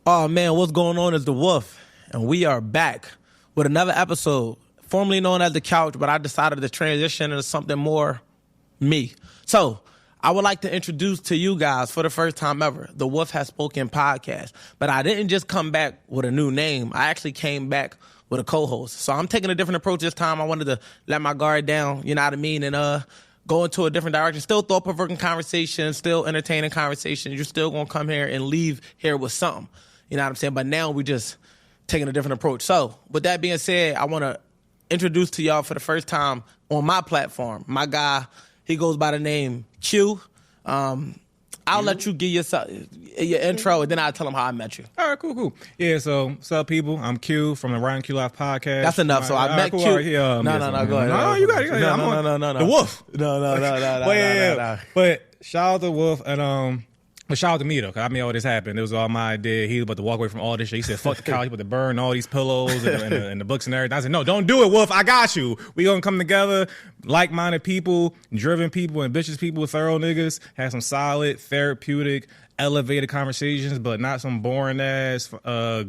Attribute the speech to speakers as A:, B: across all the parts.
A: Oh man, what's going on is the Wolf, and we are back with another episode, formerly known as The Couch, but I decided to transition into something more me. So, I would like to introduce to you guys, for the first time ever, the Wolf Has Spoken podcast. But I didn't just come back with a new name. I actually came back with a co-host. So I'm taking a different approach this time. I wanted to let my guard down, you know what I mean, and go into a different direction. Still thought-provoking conversation, still entertaining conversation. You're still going to come here and leave here with something. You know what I'm saying? But now we just taking a different approach. So with that being said, I want to introduce to y'all for the first time on my platform, my guy, he goes by the name Q. I'll let you give your intro, and then I'll tell him how I met you.
B: All right, cool. Yeah, so what's up, people? I'm Q from the Ryan Q Live podcast.
A: That's enough. So I met Q.
B: Right,
A: no, go ahead.
B: No, you got it.
A: No.
B: The Wolf.
A: No.
B: But shout out to Wolf, and but shout out to me, though, because I made all this happen. It was all my idea. He was about to walk away from all this shit. He said, fuck the couch. He about to burn all these pillows and the books and everything. I said, no, don't do it, Wolf. I got you. We going to come together, like-minded people, driven people, ambitious people, thorough niggas, have some solid, therapeutic, elevated conversations, but not some boring-ass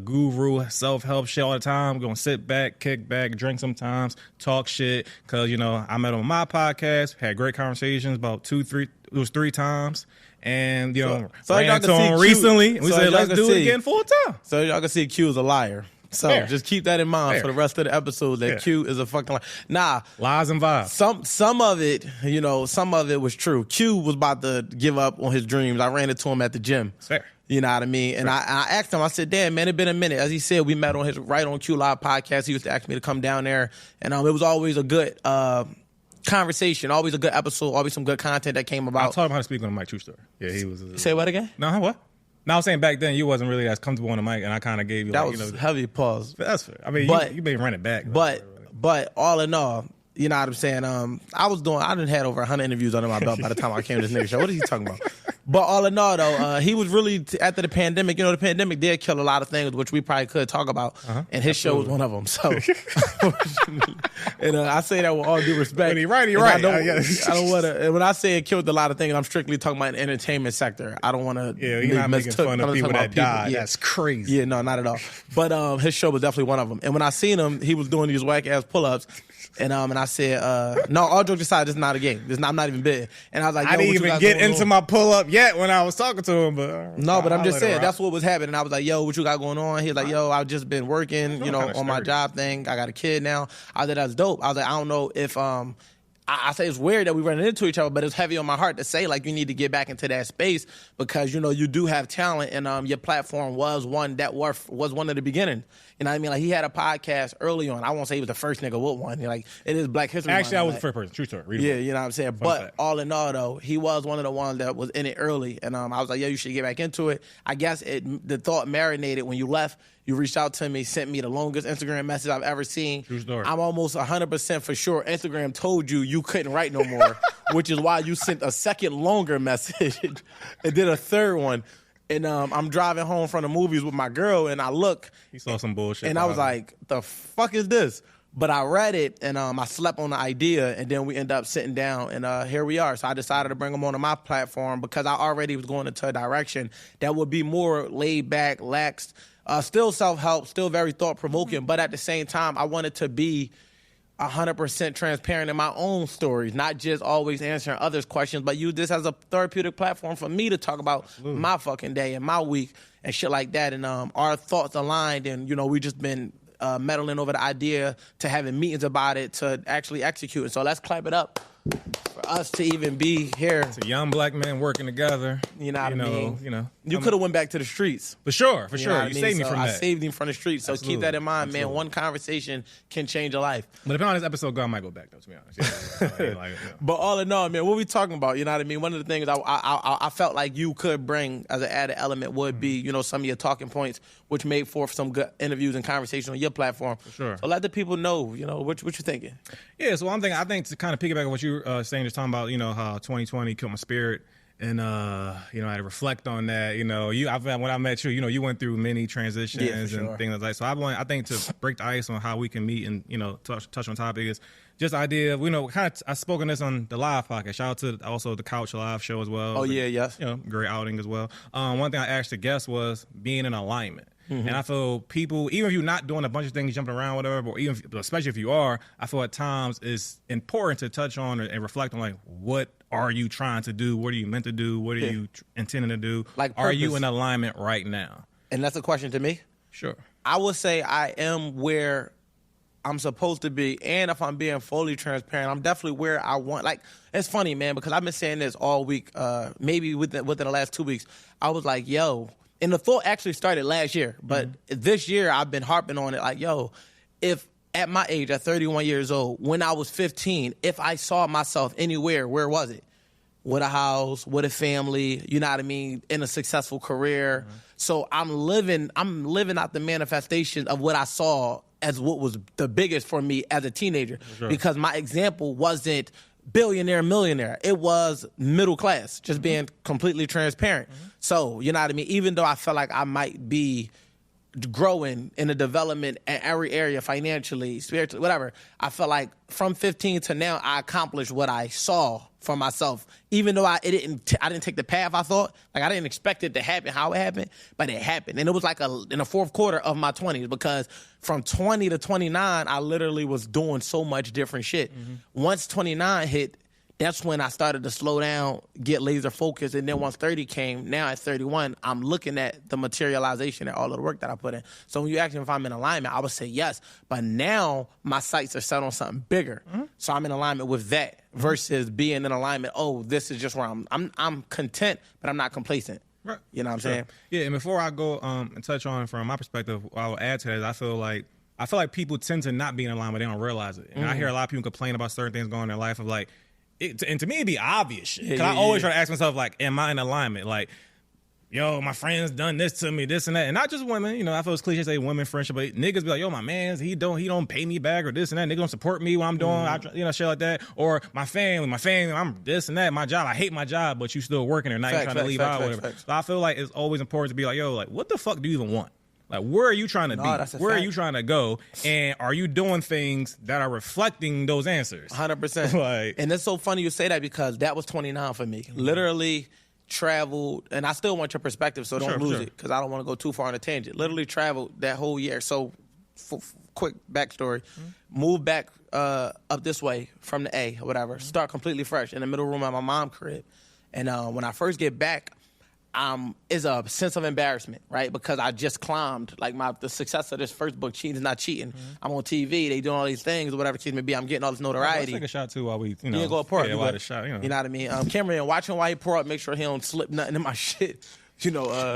B: guru self-help shit all the time. We're going to sit back, kick back, drink sometimes, talk shit, because, I met him on my podcast, had great conversations about three times. And,
A: so
B: ran to him recently. And we said, let's do it again full time.
A: So y'all can see Q is a liar. So just keep that in mind for the rest of the episode that Q is a fucking liar. Nah.
B: Lies and vibes.
A: Some of it, some of it was true. Q was about to give up on his dreams. I ran into him at the gym.
B: Fair.
A: You know what I mean? And I asked him, I said, damn, man, it been a minute. As he said, we met on his Right on Q Live podcast. He used to ask me to come down there. And it was always a good conversation, always a good episode, always some good content that came about.
B: I taught him how to speak on the mic, true story. Yeah, he was.
A: Say what again?
B: No, what? No, I was saying back then you wasn't really as comfortable on the mic, and I kind of gave you
A: that was heavy pause.
B: That's fair. I mean, you may run it back.
A: But all in all, you know what I'm saying? I done had over 100 interviews under my belt by the time I came to this nigga show. What is he talking about? But all in all, though, he was really, after the pandemic, the pandemic did kill a lot of things, which we probably could talk about, and his show was one of them. So, and I say that with all due respect.
B: When he right. I
A: don't want to, when I say it killed a lot of things, I'm strictly talking about the entertainment sector. I don't want to.
B: Yeah, you're not making fun of people that died. Yeah. That's crazy.
A: Yeah, no, not at all. But his show was definitely one of them. And when I seen him, he was doing these whack-ass pull-ups. And I said, no, all jokes aside, this is not a game. I'm not even bidding. And I was like,
B: I didn't even get into my pull-up yet when I was talking to him. But
A: no, but I'm just saying, that's what was happening. I was like, yo, what you got going on? He was like, yo, I've just been working, on my job thing. I got a kid now. I said, that's dope. I was like, I don't know if I say it's weird that we running into each other, but it's heavy on my heart to say, like, you need to get back into that space because, you do have talent, and your platform was one that was one of the beginning. You know what I mean? Like, he had a podcast early on. I won't say he was the first nigga with one. Like, it is Black History Month.
B: Actually, I was the first person. True story.
A: Yeah, you know what I'm saying? But all in all, though, he was one of the ones that was in it early. And I was like, yo, you should get back into it. I guess the thought marinated when you left. You reached out to me, sent me the longest Instagram message I've ever seen.
B: True story.
A: I'm almost 100% for sure Instagram told you couldn't write no more, which is why you sent a second longer message and did a third one. And I'm driving home from the movies with my girl, and I look.
B: You saw some bullshit.
A: And I was like, the fuck is this? But I read it, and I slept on the idea, and then we end up sitting down, and here we are. So I decided to bring him onto my platform because I already was going into a direction that would be more laid back, laxed, still self-help, still very thought-provoking, but at the same time, I wanted to be 100% transparent in my own stories, not just always answering others' questions, but use this as a therapeutic platform for me to talk about my fucking day and my week and shit like that. And our thoughts aligned, and, we just been meddling over the idea to having meetings about it to actually execute it. So let's clap it up for us to even be here.
B: It's a young black man working together.
A: You know what I mean?
B: You
A: could have went back to the streets.
B: For sure. You saved me from that.
A: I saved him from the streets. So keep that in mind, man. One conversation can change a life.
B: But depending on this episode go, I might go back, though, to be honest. Yeah.
A: But all in all, man, what we talking about? You know what I mean? One of the things I felt like you could bring as an added element would be, some of your talking points, which made forth some good interviews and conversation on your platform.
B: For sure.
A: So let the people know, what you thinking.
B: Yeah, so I think to kind of piggyback on what you were saying, just talking about, how 2020 killed my spirit, And I had to reflect on that. When I met you, you went through many transitions and things like that. So I think to break the ice on how we can meet and touch on topic is just the idea of I've spoken this on the live podcast. Shout out to also the Couch Live show as well.
A: Oh yeah, yes.
B: Great outing as well. One thing I asked the guest was being in alignment. Mm-hmm. And I feel people, even if you're not doing a bunch of things, jumping around, whatever, but especially if you are, I feel at times it's important to touch on and reflect on what are you trying to do? What are you meant to do? What are you intending to do?
A: Like
B: are you in alignment right now?
A: And that's a question to me?
B: Sure.
A: I would say I am where I'm supposed to be, and if I'm being fully transparent, I'm definitely where I want. Like, it's funny, man, because I've been saying this all week, maybe within the last 2 weeks. I was like, yo, and the thought actually started last year, but this year I've been harping on it like, yo, if at my age, at 31 years old, when I was 15, if I saw myself anywhere, where was it? With a house, with a family, you know what I mean, in a successful career. Mm-hmm. So I'm living out the manifestation of what I saw as what was the biggest for me as a teenager. Sure. Because my example wasn't billionaire, millionaire. It was middle class, just being completely transparent. Mm-hmm. So, you know what I mean? Even though I felt like I might be growing in the development in every area, financially, spiritually, whatever, I felt like from 15 to now, I accomplished what I saw for myself. Even though I didn't take the path I thought, like I didn't expect it to happen how it happened, but it happened. And it was like in the fourth quarter of my 20s, because from 20 to 29, I literally was doing so much different shit. Mm-hmm. Once 29 hit, that's when I started to slow down, get laser focused. And then once 30 came, now at 31, I'm looking at the materialization and all of the work that I put in. So when you ask me if I'm in alignment, I would say yes. But now my sights are set on something bigger. Mm-hmm. So I'm in alignment with that versus being in alignment, oh, this is just where I'm content, but I'm not complacent. Right. You know what I'm saying?
B: Yeah, and before I go and touch on from my perspective, I will add to that, I feel like people tend to not be in alignment, they don't realize it. And I hear a lot of people complain about certain things going on in their life of like, and to me, it'd be obvious shit. Because I always try to ask myself, like, am I in alignment? Like, yo, my friend's done this to me, this and that. And not just women. I feel it's cliche to say women friendship, but niggas be like, yo, my man's, he don't pay me back or this and that. Niggas don't support me when I'm doing, shit like that. Or my family, I'm this and that. My job, I hate my job, but you still working there. Now you're trying to leave out or whatever. So I feel like it's always important to be like, yo, like, what the fuck do you even want? Like, where are you trying to be? Where are you trying to go? And are you doing things that are reflecting those answers?
A: 100%. And it's so funny you say that because that was 29 for me. Mm-hmm. Literally traveled, and I still want your perspective, so don't lose it because I don't want to go too far on a tangent. Literally traveled that whole year. So, quick backstory. Mm-hmm. Moved back up this way from the A or whatever. Mm-hmm. Start completely fresh in the middle room at my mom's crib. And when I first get back, is a sense of embarrassment, right? Because I just climbed, like the success of this first book, Cheating is Not Cheating. Mm-hmm. I'm on TV, they doing all these things, or whatever the case may be. I'm getting all this notoriety.
B: Let's take a shot too while we,
A: you go a pour.
B: Yeah, while the shot,
A: You know what I mean? Cameron, watching while he pour up, make sure he don't slip nothing in my shit.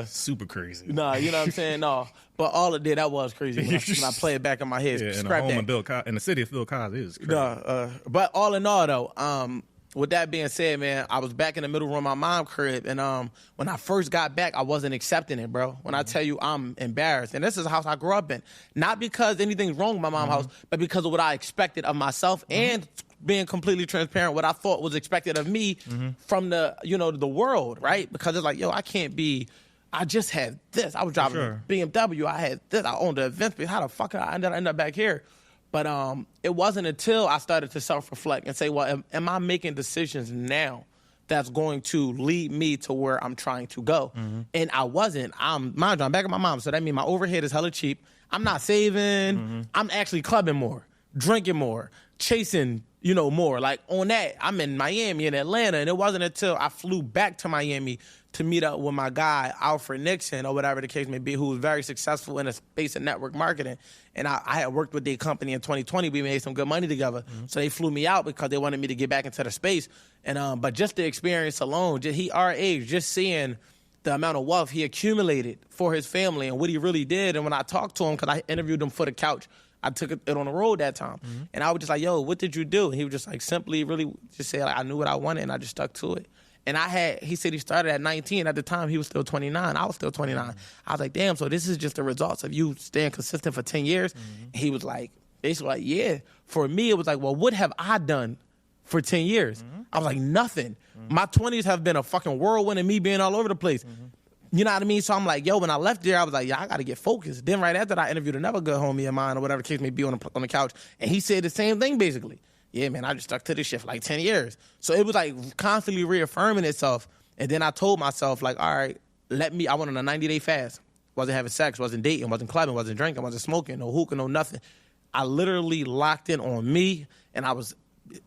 B: Super crazy.
A: Nah, you know what I'm saying? No, but all it did, that was crazy when I play it back in my head.
B: Yeah, in the home of Bill in the city of Bill Cosby, is crazy.
A: But all in all, though, with that being said, man, I was back in the middle room of my mom's crib, and when I first got back, I wasn't accepting it, bro. When I tell you I'm embarrassed, and this is the house I grew up in, not because anything's wrong with my mom's house, but because of what I expected of myself and being completely transparent, what I thought was expected of me from the the world, right? Because it's like, yo, I can't be. I just had this. I was driving a BMW. I had this. I owned the event space. How the fuck did I end up back here? But it wasn't until I started to self-reflect and say, well, am I making decisions now that's going to lead me to where I'm trying to go? Mm-hmm. And I wasn't. I'm back at my mom, so that means my overhead is hella cheap. I'm not saving. Mm-hmm. I'm actually clubbing more, drinking more, chasing, more. Like on that, I'm in Miami and Atlanta, and it wasn't until I flew back to Miami to meet up with my guy, Alfred Nixon, or whatever the case may be, who was very successful in the space of network marketing. And I had worked with their company in 2020. We made some good money together. Mm-hmm. So they flew me out because they wanted me to get back into the space. And but just the experience alone, he our age, just seeing the amount of wealth he accumulated for his family and what he really did. And when I talked to him, because I interviewed him for the couch, I took it on the road that time. Mm-hmm. And I was just like, yo, what did you do? And he was just like, simply really just say, like, I knew what I wanted and I just stuck to it. And he said he started at 19. At the time, he was still 29. I was still 29. Mm-hmm. I was like, damn, so this is just the results of you staying consistent for 10 years? Mm-hmm. And he was like, basically like, yeah. For me, it was like, well, what have I done for 10 years. I was like, nothing. My 20s have been a fucking whirlwind of me being all over the place. You know what I mean? So I'm like, yo, when I left there, I was like, yeah, I got to get focused. Then right after that, I interviewed another good homie of mine or whatever the case may be on the couch. And he said the same thing, basically. Yeah, man, I just stuck to this shit for like 10 years. So it was like constantly reaffirming itself. And then I told myself, like, all right, I went on a 90-day fast. Wasn't having sex, wasn't dating, wasn't clubbing, wasn't drinking, wasn't smoking, no hookah, no nothing. I literally locked in on me, and I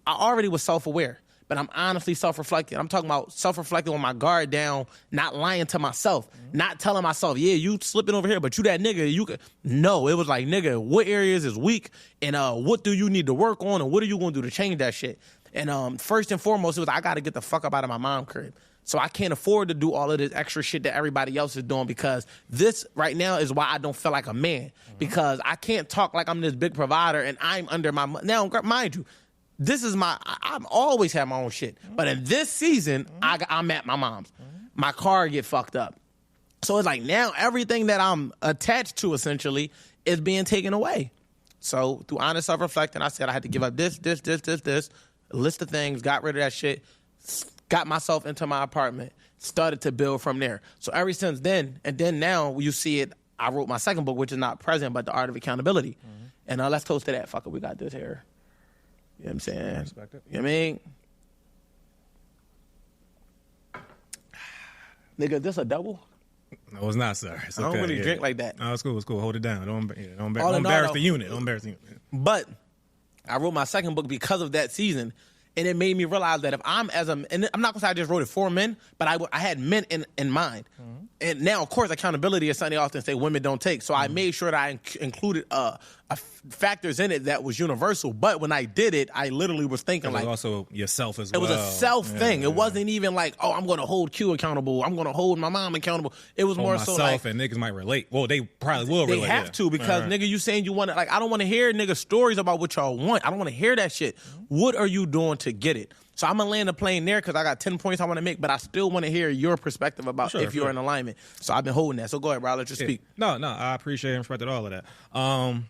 A: already was self-aware, but I'm honestly self-reflecting. I'm talking about self-reflecting with my guard down, not lying to myself, not telling myself, yeah, you slipping over here, but you that nigga, you could. No, it was like, nigga, what areas is weak, and what do you need to work on, and what are you going to do to change that shit? And first and foremost, it was I got to get the fuck up out of my mom's crib. So I can't afford to do all of this extra shit that everybody else is doing, because this right now is why I don't feel like a man, because I can't talk like I'm this big provider and I'm under my... Now, mind you, this is I've always had my own shit. But in this season, I'm at my mom's. My car get fucked up. So it's like now everything that I'm attached to essentially is being taken away. So through honest self-reflecting, I said I had to give up this, a list of things, got rid of that shit, got myself into my apartment, started to build from there. So ever since then, and then now you see it, I wrote my second book, which is not present, but The Art of Accountability. And let's toast to that. Fuck it, we got this here. You know what I'm saying?
B: Respect it.
A: You know what I mean? Nigga, this a double?
B: No, it's not, sir. It's
A: I don't
B: okay,
A: really drink like that.
B: No, it's cool. It's cool. Hold it down. Don't
A: All in
B: embarrass
A: all,
B: the unit. Don't embarrass the unit.
A: But I wrote my second book because of that season. And it made me realize that if and I'm not gonna say I just wrote it for men, but I had men in mind. And now, of course, accountability is something they often say women don't take. So I made sure that I included factors in it that was universal. But when I did it, I literally was thinking like
B: also yourself as
A: it
B: well.
A: was a self thing. It wasn't even like, oh, I'm gonna hold Q accountable. I'm gonna hold my mom accountable. It was more so like,
B: and niggas might relate. Well, they probably will relate.
A: They have to, because nigga, you saying you want to, like, I don't want to hear nigga stories about what y'all want. I don't want to hear that shit. What are you doing to get it? So I'm gonna land the plane there because I got 10 points I want to make, but I still want to hear your perspective about if you're in alignment. So I've been holding that. So go ahead, bro. I'll let you speak.
B: No, I appreciate and respected all of that.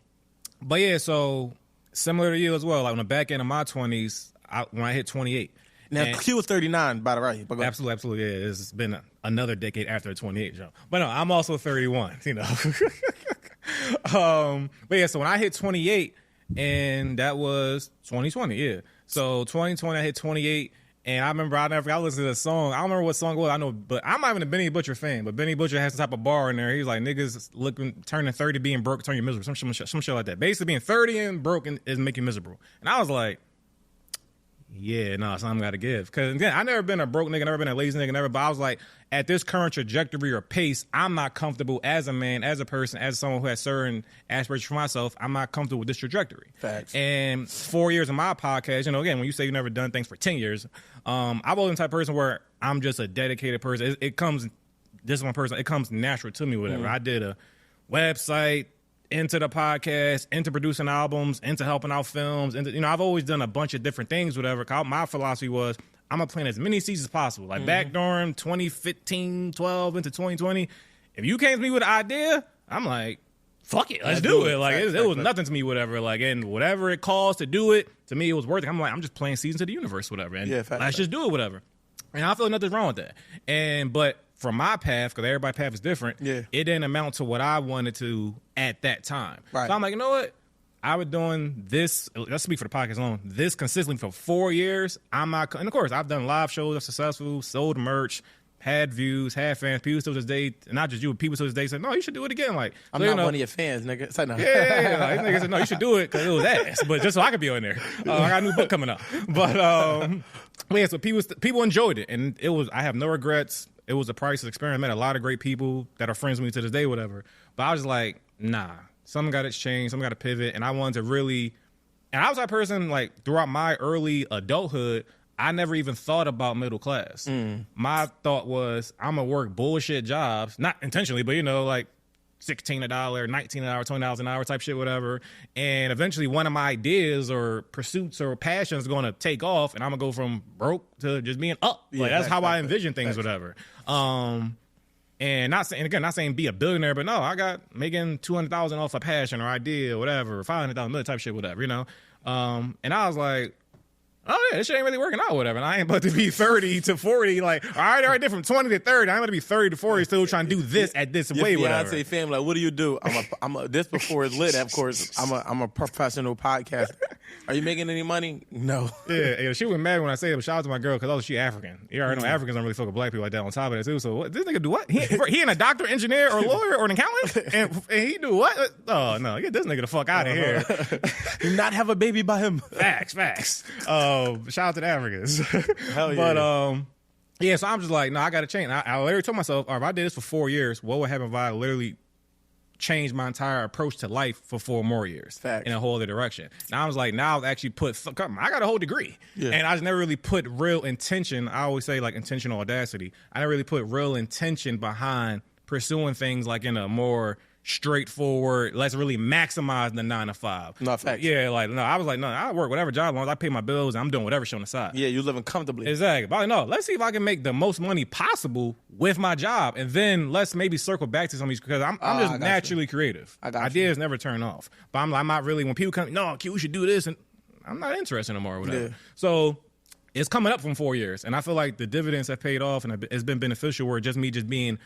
B: But yeah, so similar to you as well. Like on the back end of my 20s, when I hit 28.
A: Now Q was 39, by the way.
B: Absolutely. Yeah, it's been another decade after the 28 jump. But no, I'm also 31. You know. But yeah, so when I hit 28, and that was 2020. Yeah. So 2020, I hit 28, and I remember I listened to the song. I don't remember what song it was. I know, but I'm not even a Benny Butcher fan. But Benny Butcher has some type of bar in there. He's like, niggas turning 30, being broke, turn you miserable. Some shit like that. Basically, being 30 and broke is making you miserable. And I was like, yeah, no, something got to give. Because again, I never been a broke nigga, never been a lazy nigga, never. But I was like, at this current trajectory or pace, I'm not comfortable as a man, as a person, as someone who has certain aspirations for myself. I'm not comfortable with this trajectory.
A: Facts.
B: And 4 years of my podcast, you know, again, when you say you've never done things for 10 years, I wasn't the type of person where I'm just a dedicated person. It comes natural to me, whatever. I did a website, into the podcast, into producing albums, into helping out films. And, you know, I've always done a bunch of different things, whatever. My philosophy was, I'm going to plan as many seasons as possible. Like back during 2015, 12 into 2020, if you came to me with an idea, I'm like, fuck it, let's do it. Like, it was nothing to me, whatever. Like, and whatever it costs to do it, to me, it was worth it. I'm like, I'm just playing seasons of the universe, whatever. And let's just do it, whatever. And I feel nothing's wrong with that. But from my path, because everybody's path is different, it didn't amount to what I wanted to at that time. Right. So I'm like, you know what? I was doing this, let's speak for the podcast alone, this consistently for 4 years. I'm not, and of course, I've done live shows, I'm successful, sold merch, had views, had fans. People to this day, not just you, people to this day said, no, you should do it again. Like,
A: I'm not one of your fans, nigga. Say no.
B: Yeah. Like, nigga said, no, you should do it because it was ass. But just so I could be on there. I got a new book coming up. But yeah, so people enjoyed it. And I have no regrets. It was a priceless experience. I met a lot of great people that are friends with me to this day, whatever. But I was like, nah, something got to change, something got to pivot. And I wanted to really, and I was that person, like, throughout my early adulthood, I never even thought about middle class. My thought was, I'm going to work bullshit jobs, not intentionally, but, you know, like $16 $19 $20 an hour type shit, whatever. And eventually one of my ideas or pursuits or passions is going to take off, and I'm going to go from broke to just being up. Like, that's how I envision things, whatever. And not saying be a billionaire, but no, I got making $200,000 off a passion or idea or whatever, $500,000 type shit, whatever, you know. And I was like, oh yeah, this shit ain't really working out, whatever. And I ain't about to be 30 to 40. Like, all right, from 20 to 30. I'm about to be 30 to 40, still trying to do this at this way, whatever.
A: Beyonce family, like, what do you do? This before it's lit, of course. I'm a professional podcaster. Are you making any money? No.
B: Yeah, she was mad when I say it, but shout out to my girl because also she African. You already know Africans don't really fuck with black people like that on top of that too. So what, this nigga do what? He ain't a doctor, engineer, or lawyer, or an accountant? And he do what? Oh no, get this nigga the fuck out of here.
A: Do not have a baby by him.
B: Facts. Shout out to the Africans.
A: Hell yeah.
B: But yeah, so I'm just like, no, I got to change. I literally told myself, all right, if I did this for 4 years, what would happen if I literally changed my entire approach to life for 4 more years in a whole other direction? Now I was like, now I've actually I got a whole degree. Yeah. And I just never really put real intention. I always say like intentional audacity. I never really put real intention behind pursuing things like in a more straightforward, let's really maximize the 9 to 5.
A: No, facts.
B: Yeah, like, no, I was like, no, I work whatever job as long as I pay my bills and I'm doing whatever shit on the side.
A: Yeah, you living comfortably.
B: Exactly. But no, let's see if I can make the most money possible with my job. And then let's maybe circle back to some of these, because I'm just naturally creative. Ideas never turn off. But I'm not really, when people come, no, Q, we should do this. And I'm not interested no more or whatever. Yeah. So it's coming up from 4 years. And I feel like the dividends have paid off and it's been beneficial where just being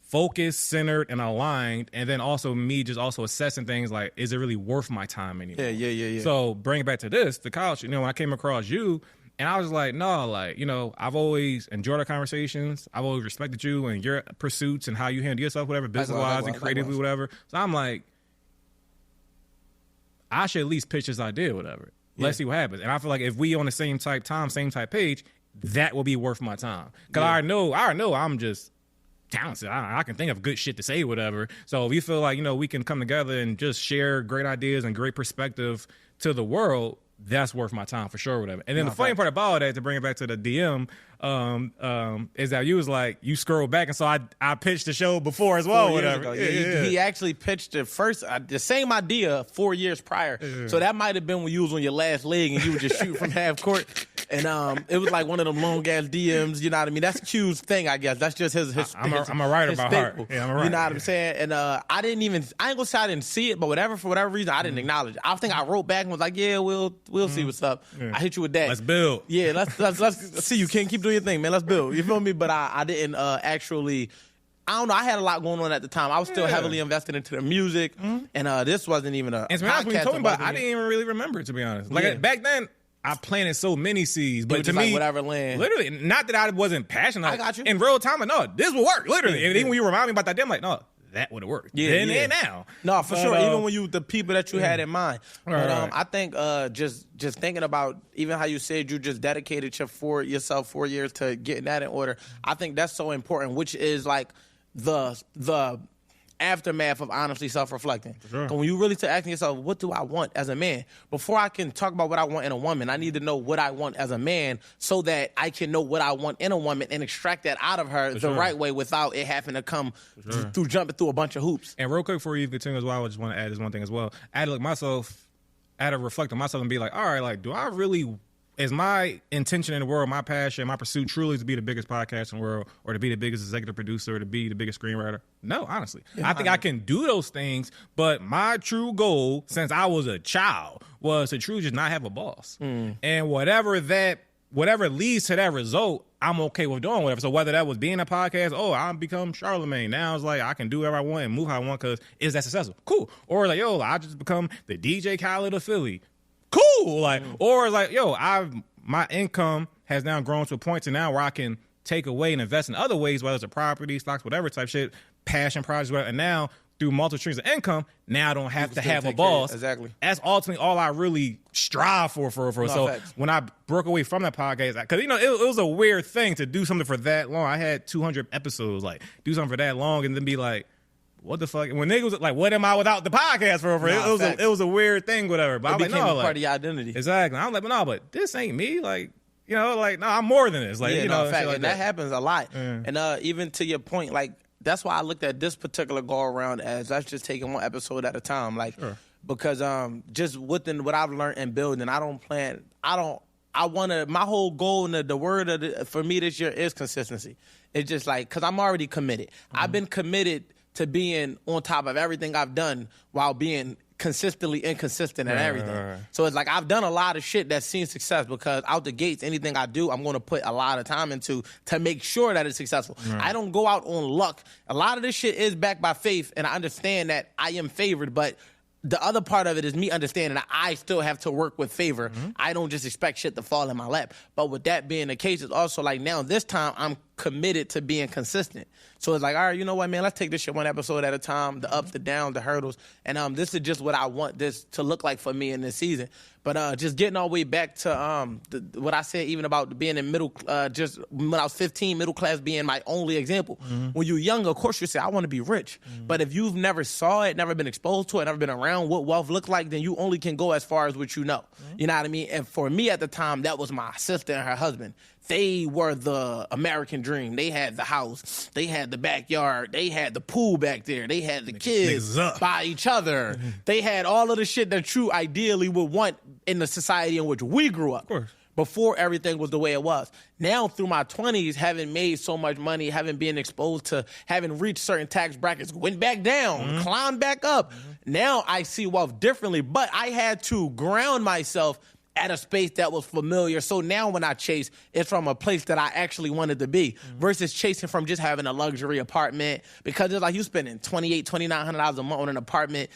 B: focused, centered, and aligned, and then also me just also assessing things like, is it really worth my time anymore?
A: Yeah.
B: So bring it back to the couch, when I came across you, and I was like, no, like, I've always enjoyed our conversations. I've always respected you and your pursuits and how you handle yourself, whatever, business-wise and creatively, whatever. So I'm like, I should at least pitch this idea, whatever. Let's see what happens. And I feel like if we on the same type page, that will be worth my time. Because I know I'm just talented. I can think of good shit to say, whatever. So if you feel like, we can come together and just share great ideas and great perspective to the world, that's worth my time for sure, whatever. And then the funny part about that, to bring it back to the DM, is that you was like, you scrolled back, and so I pitched the show before as well, whatever.
A: Yeah. He actually pitched it first, the same idea 4 years prior. Yeah. So that might have been when you was on your last leg and you were just shooting from half court. And it was like one of them long ass DMs, you know what I mean? That's Q's thing, I guess. That's just his
B: I'm a writer by heart. Yeah, I'm a writer.
A: You know what I'm saying? And I ain't gonna say I didn't see it, but for whatever reason, I didn't acknowledge it. I think I wrote back and was like, yeah, we'll see what's up. Yeah. I hit you with that.
B: Let's build.
A: Yeah, let's see you, King. Keep doing your thing, man. Let's build. You feel me? But I didn't actually. I don't know. I had a lot going on at the time. I was still heavily invested into the music, and this wasn't even a.
B: And to be honest, when you told me about it, I didn't even really remember it, to be honest. Like back then, I planted so many seeds, but to me,
A: like whatever land.
B: Literally, not that I wasn't passionate.
A: I got you.
B: In real time, like, no, this will work. Literally, and even when you remind me about that, day, I'm like, no, that would have worked. Yeah, and now.
A: No, for sure. Even when the people that you had in mind. But I think just thinking about even how you said you just dedicated yourself 4 years to getting that in order. I think that's so important, which is like the aftermath of honestly self-reflecting. Sure. When you really start asking yourself, what do I want as a man? Before I can talk about what I want in a woman, I need to know what I want as a man so that I can know what I want in a woman and extract that out of her right way without it having to come through jumping through a bunch of hoops.
B: And real quick before you continue as well, I just want to add this one thing as well. I had to reflect on myself and be like, all right, like, do I really... Is my intention in the world, my passion, my pursuit truly to be the biggest podcast in the world or to be the biggest executive producer or to be the biggest screenwriter? No, honestly. I think I can do those things, but my true goal since I was a child was to truly just not have a boss. And whatever leads to that result, I'm okay with doing whatever. So whether that was being a podcast, I become Charlemagne. Now it's like I can do whatever I want and move how I want because is that successful? Cool. Or like, I just become the DJ Khaled of Philly. Cool. Like, or it's like, my income has now grown to a point to now where I can take away and invest in other ways, whether it's a property, stocks, whatever type shit, passion projects, whatever. And now through multiple streams of income, now I don't have to have a boss.
A: Exactly.
B: That's ultimately all I really strive for. So when I broke away from that podcast, because it was a weird thing to do something for that long. I had 200 episodes, like do something for that long, and then be like, what the fuck? When niggas was like, what am I without the podcast for? It was a weird thing, whatever. But
A: it
B: became
A: part of your identity.
B: Exactly. I'm like, but this ain't me. Like, no, I'm more than this. Like,
A: fact.
B: Like
A: and that happens a lot. And even to your point, like, that's why I looked at this particular go around as let's just taking one episode at a time. Like, because just within what I've learned and building, I want to, my whole goal and the word for me this year is consistency. It's just like, because I'm already committed. I've been committed to being on top of everything I've done while being consistently inconsistent at everything. Right. So it's like I've done a lot of shit that's seen success because out the gates, anything I do, I'm going to put a lot of time into to make sure that it's successful. Right. I don't go out on luck. A lot of this shit is backed by faith, and I understand that I am favored, but the other part of it is me understanding that I still have to work with favor. Mm-hmm. I don't just expect shit to fall in my lap. But with that being the case, it's also like now this time I'm committed to being consistent. So it's like, all right, you know what, man, let's take this shit one episode at a time, the ups, the downs, the hurdles. And this is just what I want this to look like for me in this season. But just getting all the way back to what I said even about being in middle, just when I was 15, middle class being my only example. Mm-hmm. When you're young, of course you say, I want to be rich. Mm-hmm. But if you've never saw it, never been exposed to it, never been around what wealth looked like, then you only can go as far as what you know. Mm-hmm. You know what I mean? And for me at the time, that was my sister and her husband. They were the American dream. They had the house. They had the backyard. They had the pool back there. They had the kids by each other. Mm-hmm. They had all of the shit that you ideally would want in the society in which we grew up.
B: Of course.
A: Before everything was the way it was. Now, through my 20s, having made so much money, having been exposed to, having reached certain tax brackets, went back down, mm-hmm. climbed back up. Mm-hmm. Now I see wealth differently, but I had to ground myself at a space that was familiar. So now when I chase, it's from a place that I actually wanted to be versus chasing from just having a luxury apartment, because it's like you spending $2,800, $2,900 a month on an apartment,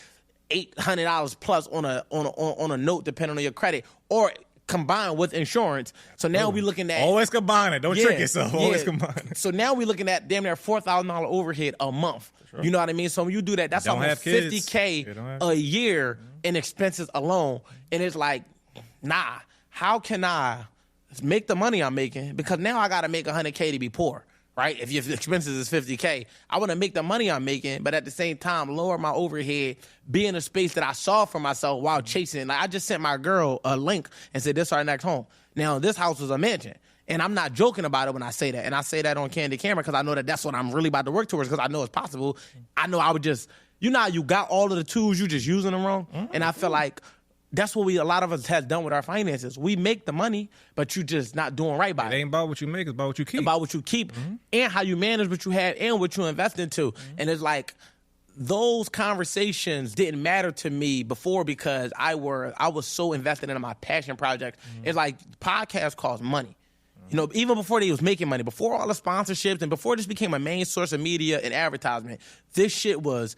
A: $800 plus on a note depending on your credit, or combined with insurance. So now we looking at...
B: Always combine it. Don't trick yourself. Always combine it.
A: So now we looking at damn near $4,000 overhead a month. Sure. You know what I mean? So when you do that, that's almost $50K a year in expenses alone. And it's like, nah, how can I make the money I'm making? Because now I got to make $100K to be poor, right? If your expenses is $50K, I want to make the money I'm making, but at the same time, lower my overhead, be in a space that I saw for myself while chasing. Like I just sent my girl a link and said, this is our next home. Now, this house was a mansion. And I'm not joking about it when I say that. And I say that on candid camera because I know that that's what I'm really about to work towards, because I know it's possible. I know I would just, you know how you got all of the tools, you just using them wrong? Mm-hmm. And I feel like that's what a lot of us has done with our finances. We make the money, but you just not doing right by it.
B: It ain't about what you make, it's about what you keep.
A: About what you keep and how you manage what you have and what you invest into. And it's like those conversations didn't matter to me before because I was so invested in my passion project. It's like podcasts cost money. You know, even before they was making money, before all the sponsorships and before this became a main source of media and advertisement, this shit was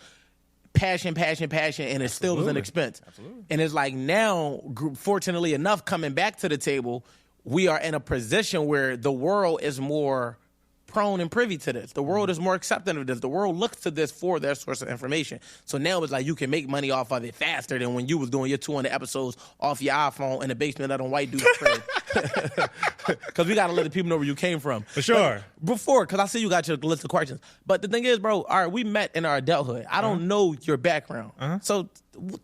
A: passion, and it still was an expense. Absolutely. And it's like now, fortunately enough, coming back to the table, we are in a position where the world is more prone and privy to this. The world is more accepting of this. The world looks to this for their source of information. So now it's like you can make money off of it faster than when you was doing your 200 episodes off your iPhone in the basement of them white dudes' crib. Because we got to let the people know where you came from.
B: For sure.
A: Because I see you got your list of questions. But the thing is, bro, all right, we met in our adulthood. I don't know your background. So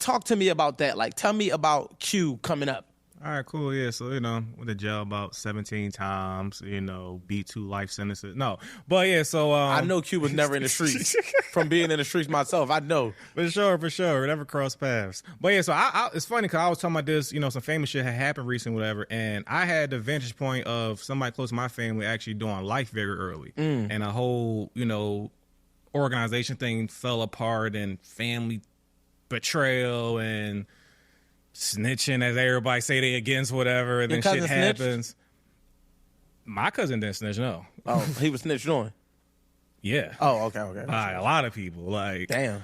A: talk to me about that. Like, tell me about Q coming up.
B: All right, cool. Yeah, so, went to jail about 17 times, beat 2 life sentences. No, but yeah, so...
A: I know Q was never in the streets. From being in the streets myself, I know.
B: For sure. Never crossed paths. But yeah, so it's funny because I was talking about this, some famous shit had happened recently, whatever, and I had the vantage point of somebody close to my family actually doing life very early. And a whole, organization thing fell apart and family betrayal and... snitching, as everybody say they against whatever, and then shit happens. Snitched? My cousin didn't snitch, no.
A: Oh, he was snitched on?
B: Yeah.
A: Oh, okay.
B: By a lot of people. Like,
A: damn.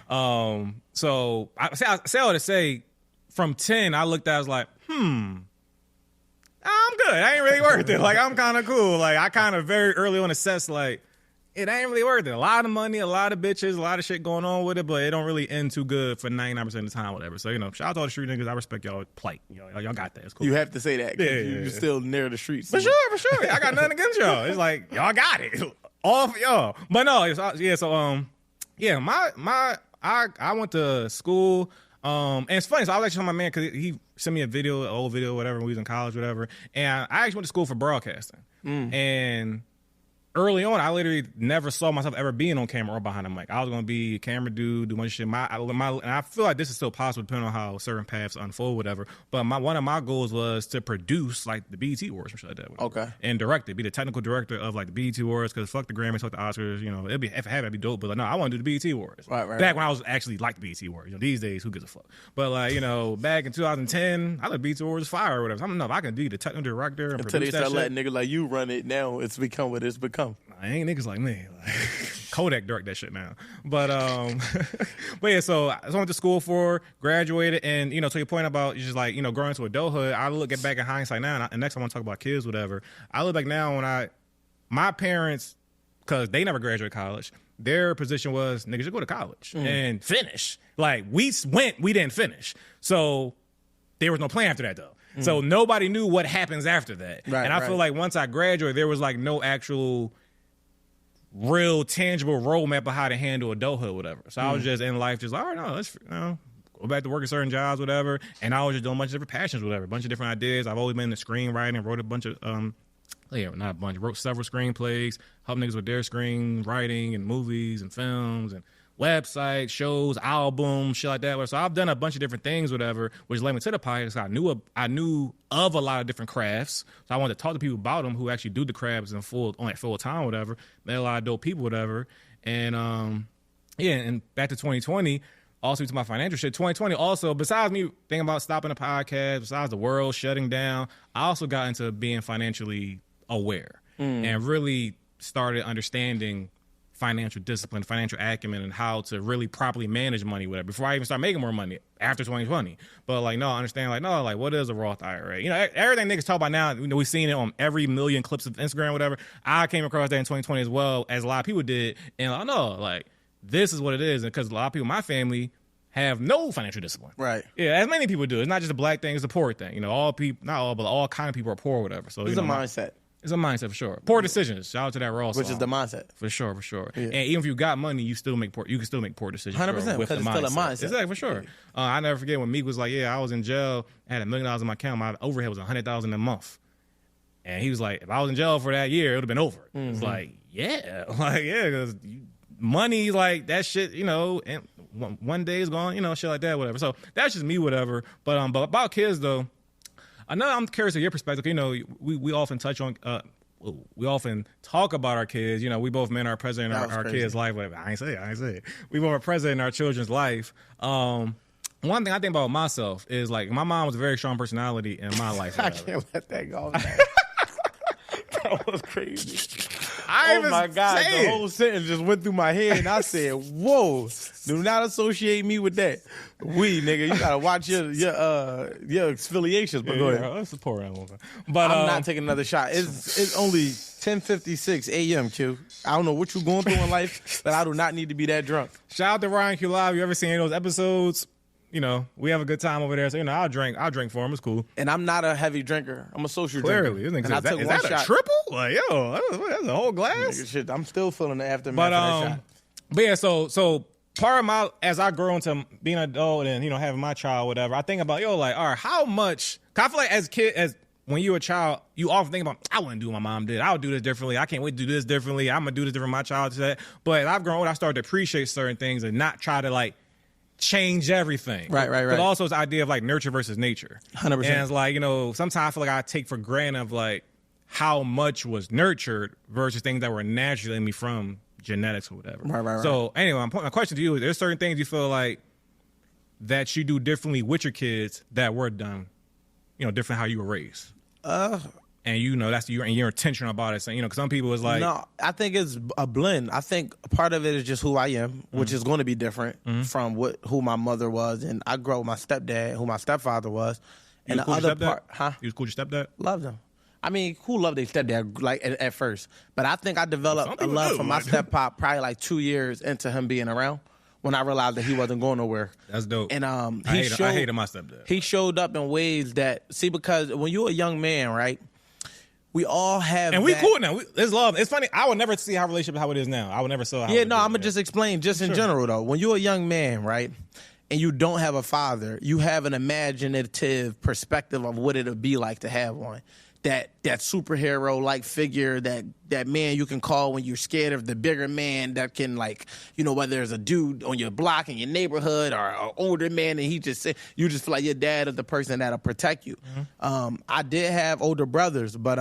B: So I say all to say, from 10, I looked at it, I was like, I'm good. I ain't really worth it. Like, I'm kind of cool. Like, I kind of very early on assessed, like, it ain't really worth it. A lot of money, a lot of bitches, a lot of shit going on with it, but it don't really end too good for 99% of the time, whatever. So, shout out to all the street niggas. I respect y'all plight. Y'all got that. It's cool.
A: You have to say that. Yeah. You're still near the streets.
B: For sure. I got nothing against y'all. It's like, y'all got it. All for y'all. But no, I went to school. And it's funny. So I was actually telling my man, because he sent me an old video, whatever, when we was in college, whatever. And I actually went to school for broadcasting. And early on, I literally never saw myself ever being on camera or behind a mic. I was going to be a camera dude, do a bunch of shit. And I feel like this is still possible depending on how certain paths unfold, whatever. But one of my goals was to produce like the BET Awards and shit like that.
A: Okay.
B: And direct it, be the technical director of like the BET Awards, because fuck the Grammys, fuck the Oscars. You know, if I had it, it'd be dope. But like, no, I want to do the BET Awards.
A: Right.
B: Back when I was actually like the BET Awards. You know, these days, who gives a fuck? But like, you know, back in 2010, I thought BET Awards fire or whatever. So I don't know if I can be the technical director and
A: Until they
B: produce that
A: start
B: shit.
A: letting niggas like you run it now, it's become what it's become.
B: I ain't niggas like me. Like, Kodak direct that shit now. But but yeah, so I went to school for, graduated, and you know, to your point about just like, you know, growing into adulthood, I look back in hindsight now, and next time I want to talk about kids, whatever. I look back now when my parents, because they never graduated college, their position was niggas should go to college and finish. Like we went, we didn't finish. So there was no plan after that though. So nobody knew what happens after that. Right, and I feel like once I graduated, there was like no actual real tangible roadmap of how to handle adulthood, whatever. So I was just in life, just like, all right, no, let's go back to working certain jobs, whatever. And I was just doing a bunch of different passions, whatever, a bunch of different ideas. I've always been into screenwriting, wrote a bunch of not a bunch, wrote several screenplays, helped niggas with their screenwriting and movies and films and websites, shows, albums, shit like that. So I've done a bunch of different things, whatever, which led me to the podcast. I knew of a lot of different crafts, so I wanted to talk to people about them who actually do the crafts in full time, whatever. Met a lot of dope people, whatever. And and back to 2020. Also to my financial shit, 2020 also, besides me thinking about stopping the podcast, besides the world shutting down, I also got into being financially aware and really started understanding financial discipline, financial acumen, and how to really properly manage money, whatever, before I even start making more money after 2020. But like, no, I understand, like, no, like, what is a Roth IRA? You know, everything niggas talk about now, you know, we've seen it on every million clips of Instagram, whatever. I came across that in 2020 as well, as a lot of people did. And I know, like, this is what it is. And because a lot of people in my family have no financial discipline. Right. Yeah, as many people do. It's not just a black thing, it's a poor thing. You know, all people, not all, but all kind of people are poor or whatever. So
A: it's a mindset.
B: It's a mindset for sure. Poor decisions. Shout out to that Raw song.
A: Which is the mindset.
B: For sure. Yeah. And even if you got money, you can still make poor decisions.
A: 100%, because it's still a mindset.
B: Exactly, for sure. I never forget when Meek was like, yeah, I was in jail, I had $1 million in my account, my overhead was $100,000 a month. And he was like, if I was in jail for that year, it would have been over. It's like, yeah. Like, yeah, because money, like, that shit, you know, and one day is gone, you know, shit like that, whatever. So that's just me, whatever. But about kids, though, I'm curious of your perspective. You know, we often touch on, we often talk about our kids. You know, we both men are present in our kids' life. Whatever. I ain't say it. We both are present in our children's life. One thing I think about myself is, like, my mom was a very strong personality in my life.
A: I can't let that go. That was crazy.
B: Oh
A: my God, the whole sentence just went through my head, and I said, whoa, do not associate me with that. Nigga, you gotta watch your affiliations, but go ahead.
B: Let's support that one. But
A: I'm not taking another shot. It's only 10:56 a.m., Q. I don't know what you're going through in life, but I do not need to be that drunk.
B: Shout out to Ryan Q Live. You ever seen any of those episodes? You know, we have a good time over there. So, you know, I'll drink for him. It's cool.
A: And I'm not a heavy drinker. I'm a social drinker.
B: Clearly. Is that a triple? Like, yo, that's a whole glass?
A: Nigga, shit, I'm still feeling the aftermath of that shot.
B: But yeah, so part of as I grow into being an adult and, you know, having my child, whatever, I think about, all right, how much, cause I feel like as when you're a child, you often think about, I wouldn't do what my mom did. I would do this differently. I can't wait to do this differently. I'm going to do this different my child to that. But as I've grown, I started to appreciate certain things and not try to, like, change everything. Right. But also it's the idea of, like, nurture versus nature. 100%. And it's like, you know, sometimes I feel like I take for granted of, like, how much was nurtured versus things that were naturally in me from genetics or whatever. Right. So anyway, my question to you is, there's certain things you feel like that you do differently with your kids that were done, you know, different how you were raised? And you know, that's you're intentional about it. So, you know, because some people is like,
A: no, I think it's a blend. I think part of it is just who I am, which is going to be different from who my mother was, and I grew up with my stepdad, who my stepfather was, and the other part,
B: You was cool with your stepdad?
A: Loved him. I mean, who loved their stepdad like at first? But I think I developed a love for my steppop probably like 2 years into him being around, when I realized that he wasn't going nowhere.
B: That's dope.
A: And
B: I hated my stepdad.
A: He showed up in ways that, because when you're a young man, right? We all have,
B: and we cool now. It's love. It's funny. I would never see our relationship how it is now. I would never see how.
A: I'm gonna just explain, just in general though. When you're a young man, right, and you don't have a father, you have an imaginative perspective of what it'll be like to have one. that superhero like figure, that man you can call when you're scared of the bigger man that can, like, you know, whether it's a dude on your block in your neighborhood or an older man, and you just feel like your dad is the person that'll protect you. I did have older brothers, but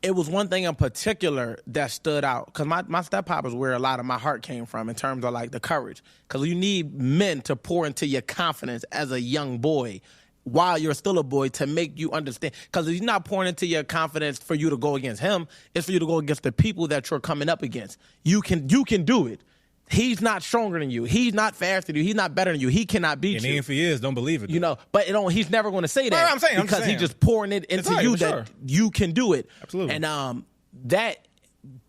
A: it was one thing in particular that stood out, because my step-pop is where a lot of my heart came from in terms of like the courage, because you need men to pour into your confidence as a young boy while you're still a boy to make you understand. Because he's not pouring into your confidence for you to go against him. It's for you to go against the people that you're coming up against. You can do it. He's not stronger than you. He's not faster than you. He's not better than you. He cannot beat you.
B: And even if he is, don't believe it. Though.
A: You know, but he's never going to say that.
B: Right, I'm saying,
A: because he's just pouring it into you that you can do it.
B: Absolutely.
A: And that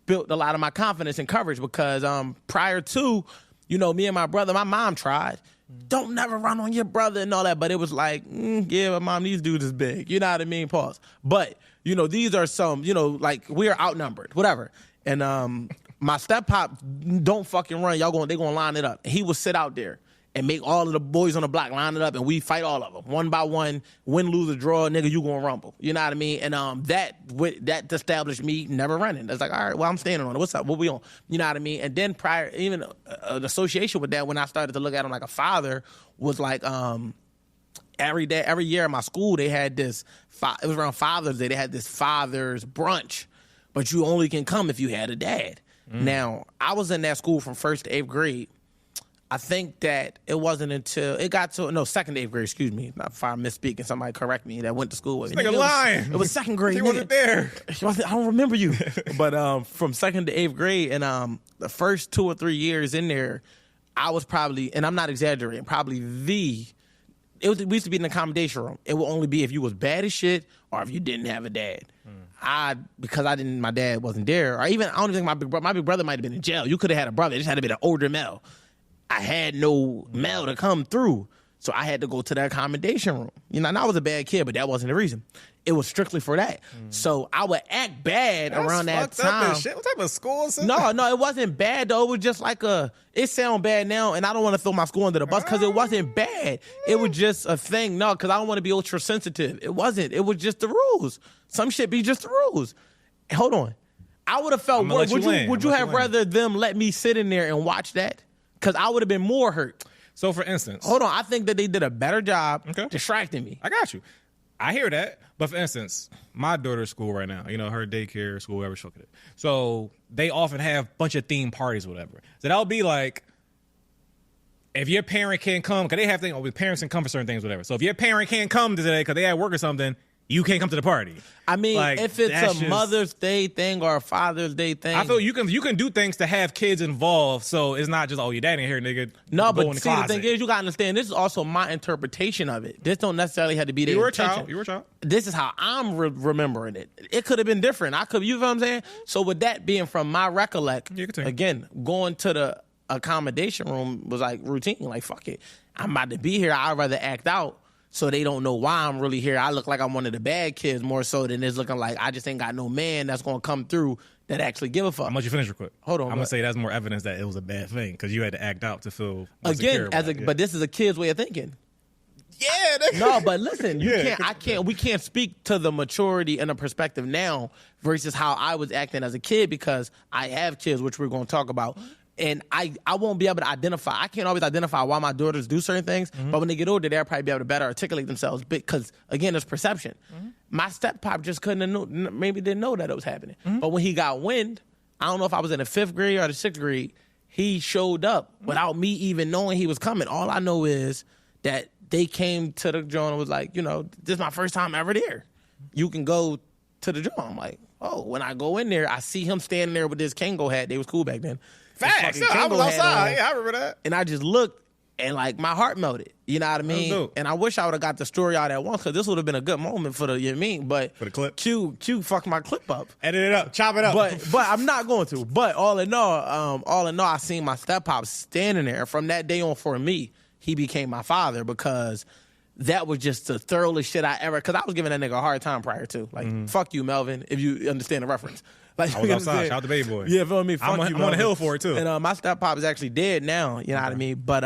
A: built a lot of my confidence and courage, because prior to, you know, me and my brother, my mom tried. Don't never run on your brother and all that. But it was like, yeah, but mom, these dudes is big. You know what I mean? Pause. But, you know, these are some, you know, like, we are outnumbered, whatever. And my step-pop don't fucking run. They gonna line it up. He would sit out there and make all of the boys on the block line it up, and we fight all of them one by one. Win, lose, or draw, nigga, you gonna rumble. You know what I mean? And that established me never running. It's like, all right, well, I'm standing on it. What's up? What we on? You know what I mean? And then prior, even an association with that, when I started to look at him like a father, was like every year at my school they had this. It was around Father's Day. They had this father's brunch, but you only can come if you had a dad. Now, I was in that school from 1st to 8th grade. I think that it wasn't until it got to 2nd to 8th grade. Excuse me, if I'm misspeaking, somebody correct me. That went to school with me.
B: Nigga lying.
A: It was 2nd grade.
B: He wasn't there.
A: I don't remember you. But from 2nd to 8th grade, and the first 2 or 3 years in there, I was probably, and I'm not exaggerating, probably we used to be in the accommodation room. It would only be if you was bad as shit or if you didn't have a dad. Because my dad wasn't there, or even I don't even think my big brother might have been in jail. You could have had a brother. It just had to be an older male. I had no male to come through, so I had to go to the accommodation room. You know, and I was a bad kid, but that wasn't the reason. It was strictly for that. So I would act bad around that time.
B: Shit. What type of school is this?
A: No, it wasn't bad though. It was just like it sound bad now, and I don't want to throw my school under the bus because it wasn't bad. It was just a thing. No, because I don't want to be ultra sensitive. It wasn't. It was just the rules. Some shit be just the rules. Hold on. I would have felt worse. Would you have rather them let me sit in there and watch that? Because I would have been more hurt.
B: So, for instance.
A: Hold on. I think that they did a better job distracting me.
B: I got you. I hear that. But, for instance, my daughter's school right now, you know, her daycare, school, whatever, she'll get it. So, they often have a bunch of theme parties or whatever. So, that'll be like, if your parent can't come, because they have things, parents can come for certain things, whatever. So, if your parent can't come today because they at work or something, you can't come to the party. I mean, like,
A: if it's a Mother's Day thing or a Father's Day thing,
B: I feel you can do things to have kids involved, so it's not just your daddy in here, nigga.
A: No, but see, the thing is, you gotta understand, this is also my interpretation of it. This don't necessarily have to be their intention.
B: You were a child.
A: This is how I'm remembering it. It could have been different. You know what I'm saying? So with that being from my again, going to the accommodation room was like routine. Like, fuck it, I'm about to be here. I'd rather act out. So they don't know why I'm really here. I look like I'm one of the bad kids more so than it's looking like I just ain't got no man that's going to come through that actually give a fuck.
B: I'm going to finish real quick.
A: Hold on.
B: I'm going to say that's more evidence that it was a bad thing because you had to act out to feel
A: again, but this is a kid's way of thinking.
B: Yeah.
A: No, but listen, we can't speak to the maturity and the perspective now versus how I was acting as a kid because I have kids, which we're going to talk about. And I won't be able to identify. I can't always identify why my daughters do certain things. But when they get older, they'll probably be able to better articulate themselves. Because, again, it's perception. My step-pop just maybe didn't know that it was happening. But when he got wind, I don't know if I was in the 5th grade or the 6th grade, he showed up without me even knowing he was coming. All I know is that they came to the joint and was like, you know, this is my first time ever there. You can go to the joint. I'm like, oh, when I go in there, I see him standing there with this Kango hat. They was cool back then.
B: Facts. I was outside. Yeah, I remember that.
A: And I just looked and like my heart melted. You know what I mean? And I wish I would have got the story out at once because this would have been a good moment for the, you know what I mean? But
B: for the clip.
A: Q fucked my clip up.
B: Edit it up. Chop it up.
A: But I'm not going to. But all in all, I seen my step-pop standing there. From that day on for me, he became my father because that was just the thoroughest shit I ever, because I was giving that nigga a hard time prior to. Like, fuck you, Melvin, if you understand the reference. Like,
B: I was outside. Shout out to Baby Boy.
A: Yeah, feel me? Fuck you,
B: I'm on the hill for it, too.
A: And my step-pop is actually dead now, you know what I mean? But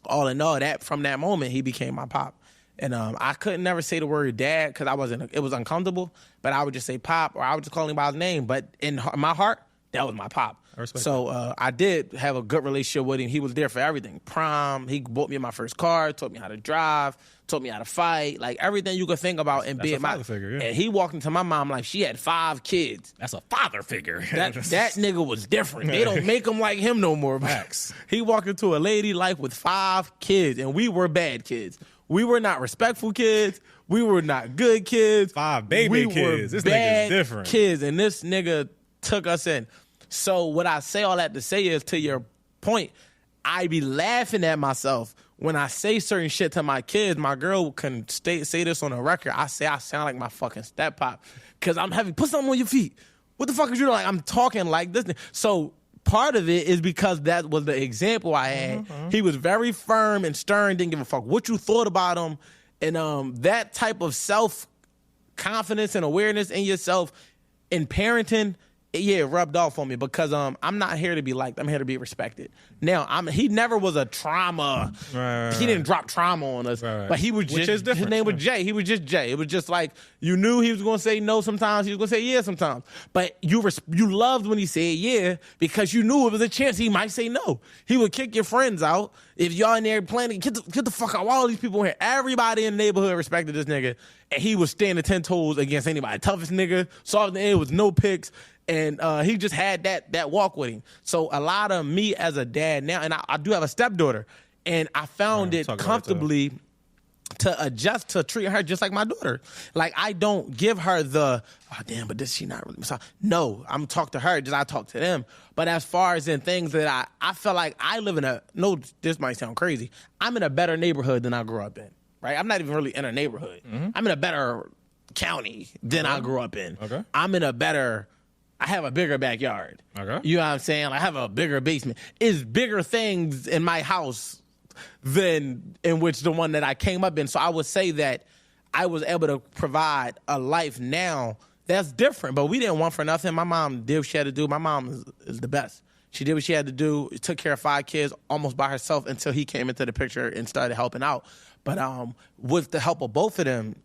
A: all in all, from that moment, he became my pop. And I couldn't never say the word dad because it was uncomfortable. But I would just say pop, or I would just call him by his name. But in my heart, that was my pop. So I did have a good relationship with him. He was there for everything. Prom, he bought me my first car, taught me how to drive, taught me how to fight, like everything you could think about. And
B: That's a father figure, yeah.
A: And he walked into my mom like she had 5 kids.
B: That's a father figure.
A: That nigga was different. They don't make him like him no more.
B: Max.
A: He walked into a lady life with 5 kids, and we were bad kids. We were not respectful kids. We were not good kids.
B: 5 baby kids. This nigga's different.
A: Kids, and this nigga took us in. So what I say all that to say is, to your point, I be laughing at myself when I say certain shit to my kids. My girl can say this on the record. I say I sound like my fucking step pop because I'm heavy. Put something on your feet. What the fuck is you like? I'm talking like this. So part of it is because that was the example I had. He was very firm and stern, didn't give a fuck what you thought about him. And that type of self-confidence and awareness in yourself in parenting, yeah, it rubbed off on me because I'm not here to be liked. I'm here to be respected. Now, he never was a trauma.
B: Right.
A: He didn't drop trauma on us.
B: Right.
A: But he was just, his name was Jay. He was just Jay. It was just like, you knew he was going to say no sometimes. He was going to say yeah sometimes. But you loved when he said yeah because you knew it was a chance he might say no. He would kick your friends out. If y'all in there playing, get the fuck out. All these people in here, everybody in the neighborhood respected this nigga. And he was standing 10 toes against anybody. Toughest nigga, soft in the air with no picks. And he just had that walk with him. So a lot of me as a dad now, and I do have a stepdaughter, and I found it comfortably to adjust to treat her just like my daughter. Like, I don't give her the, oh, damn, but this she not really massage. No, I'm talk to her just I talk to them. But as far as in things that I feel like I live in this might sound crazy, I'm in a better neighborhood than I grew up in, right? I'm not even really in a neighborhood. Mm-hmm. I'm in a better county than I grew up in.
B: Okay.
A: I have a bigger backyard.
B: Okay.
A: You know what I'm saying? I have a bigger basement. It's bigger things in my house than in which the one that I came up in. So I would say that I was able to provide a life now that's different. But we didn't want for nothing. My mom did what she had to do. My mom is the best. She did what she had to do. Took care of 5 kids almost by herself until he came into the picture and started helping out. But with the help of both of them,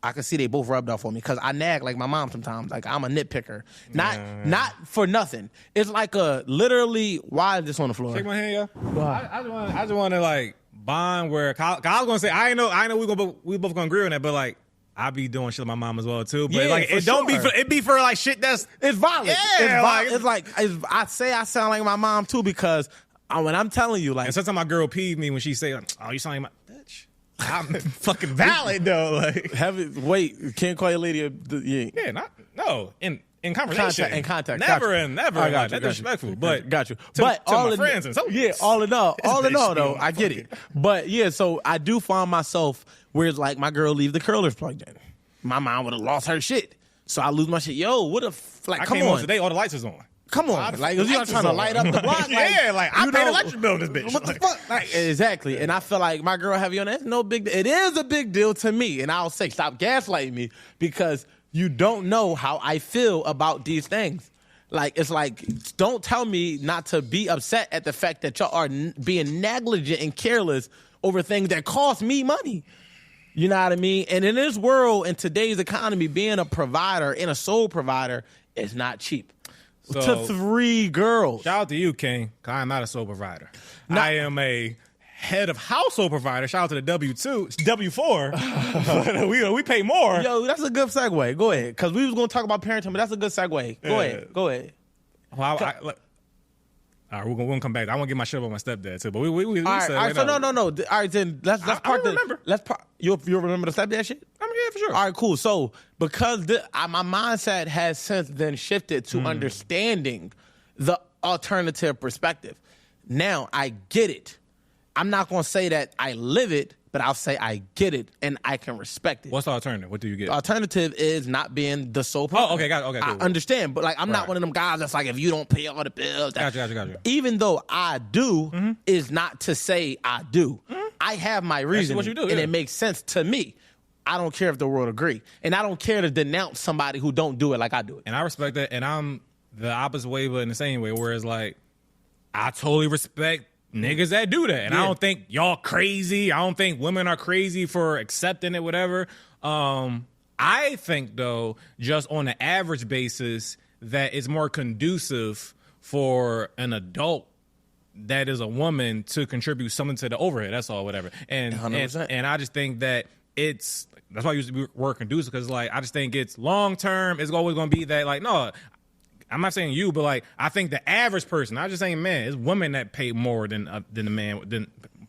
A: I can see they both rubbed off on me because I nag like my mom sometimes. Like, I'm a nitpicker. Not for nothing. It's like literally, why is this on the floor?
B: Shake my hand, yo. I just want to like bond where I was gonna say I know we both gonna agree on that, but like I be doing shit with my mom as well too. But
A: yeah,
B: like it be for like shit that's
A: it's violent.
B: Yeah,
A: it's like I say I sound like my mom too because when I'm telling you, like,
B: and sometimes my girl peeved me when she say, "Oh, you sound like my bitch." I'm fucking valid though. Like,
A: can't call your lady
B: in conversation,
A: in contact,
B: never like, that's disrespectful. But
A: got you.
B: But all my friends and so
A: all in all though, I get it. But yeah, so I do find myself where it's like my girl leave the curlers plugged in. My mom would have lost her shit, so I lose my shit. Yo, what if like? Come on,
B: today all the lights is on.
A: Come on, like if you're trying to light up the block,
B: I paid electric bill on this bitch.
A: What the fuck? Like, exactly. And I feel like my girl heavy on that. It's no big. It is a big deal to me, and I'll say stop gaslighting me because you don't know how I feel about these things. Like, it's like, don't tell me not to be upset at the fact that y'all are being negligent and careless over things that cost me money. You know what I mean? And in this world, in today's economy, being a provider and a sole provider is not cheap.
B: So,
A: to 3 girls.
B: Shout out to you, King. I'm not a sole provider. I am a head of household provider. Shout out to the W4. we pay more.
A: Yo, that's a good segue. Go ahead. Because we was going to talk about parenting, but that's a good segue. Go ahead.
B: Well, all right, we're gonna come back. I want to get my shit up on my stepdad too, but we
A: all right. So no. All right, then let's
B: remember.
A: You'll remember the stepdad shit.
B: I mean, yeah, for sure.
A: All right, cool. So because my mindset has since then shifted to understanding the alternative perspective. Now I get it. I'm not gonna say that I live it, but I'll say I get it and I can respect it.
B: What's the alternative? What do you get?
A: The alternative is not being the sole provider.
B: Oh, okay, got it. Okay, cool.
A: I understand, but like I'm not one of them guys that's like, if you don't pay all the bills.
B: Got you.
A: Even though I do, is not to say I do. I have my reason,
B: what you do,
A: and it makes sense to me. I don't care if the world agree, and I don't care to denounce somebody who don't do it like I do it.
B: And I respect that, and I'm the opposite way, but in the same way, whereas like I totally respect niggas that do that. And I don't think y'all crazy. I don't think women are crazy for accepting it, whatever. I think, though, just on an average basis, that it's more conducive for an adult that is a woman to contribute something to the overhead. That's all, whatever. And
A: 100%.
B: And I just think that that's why I use the word conducive, because like I just think it's long term. It's always going to be that, like, no, I'm not saying you, but like I think the average person, I'm just saying man, it's women that pay more than the man,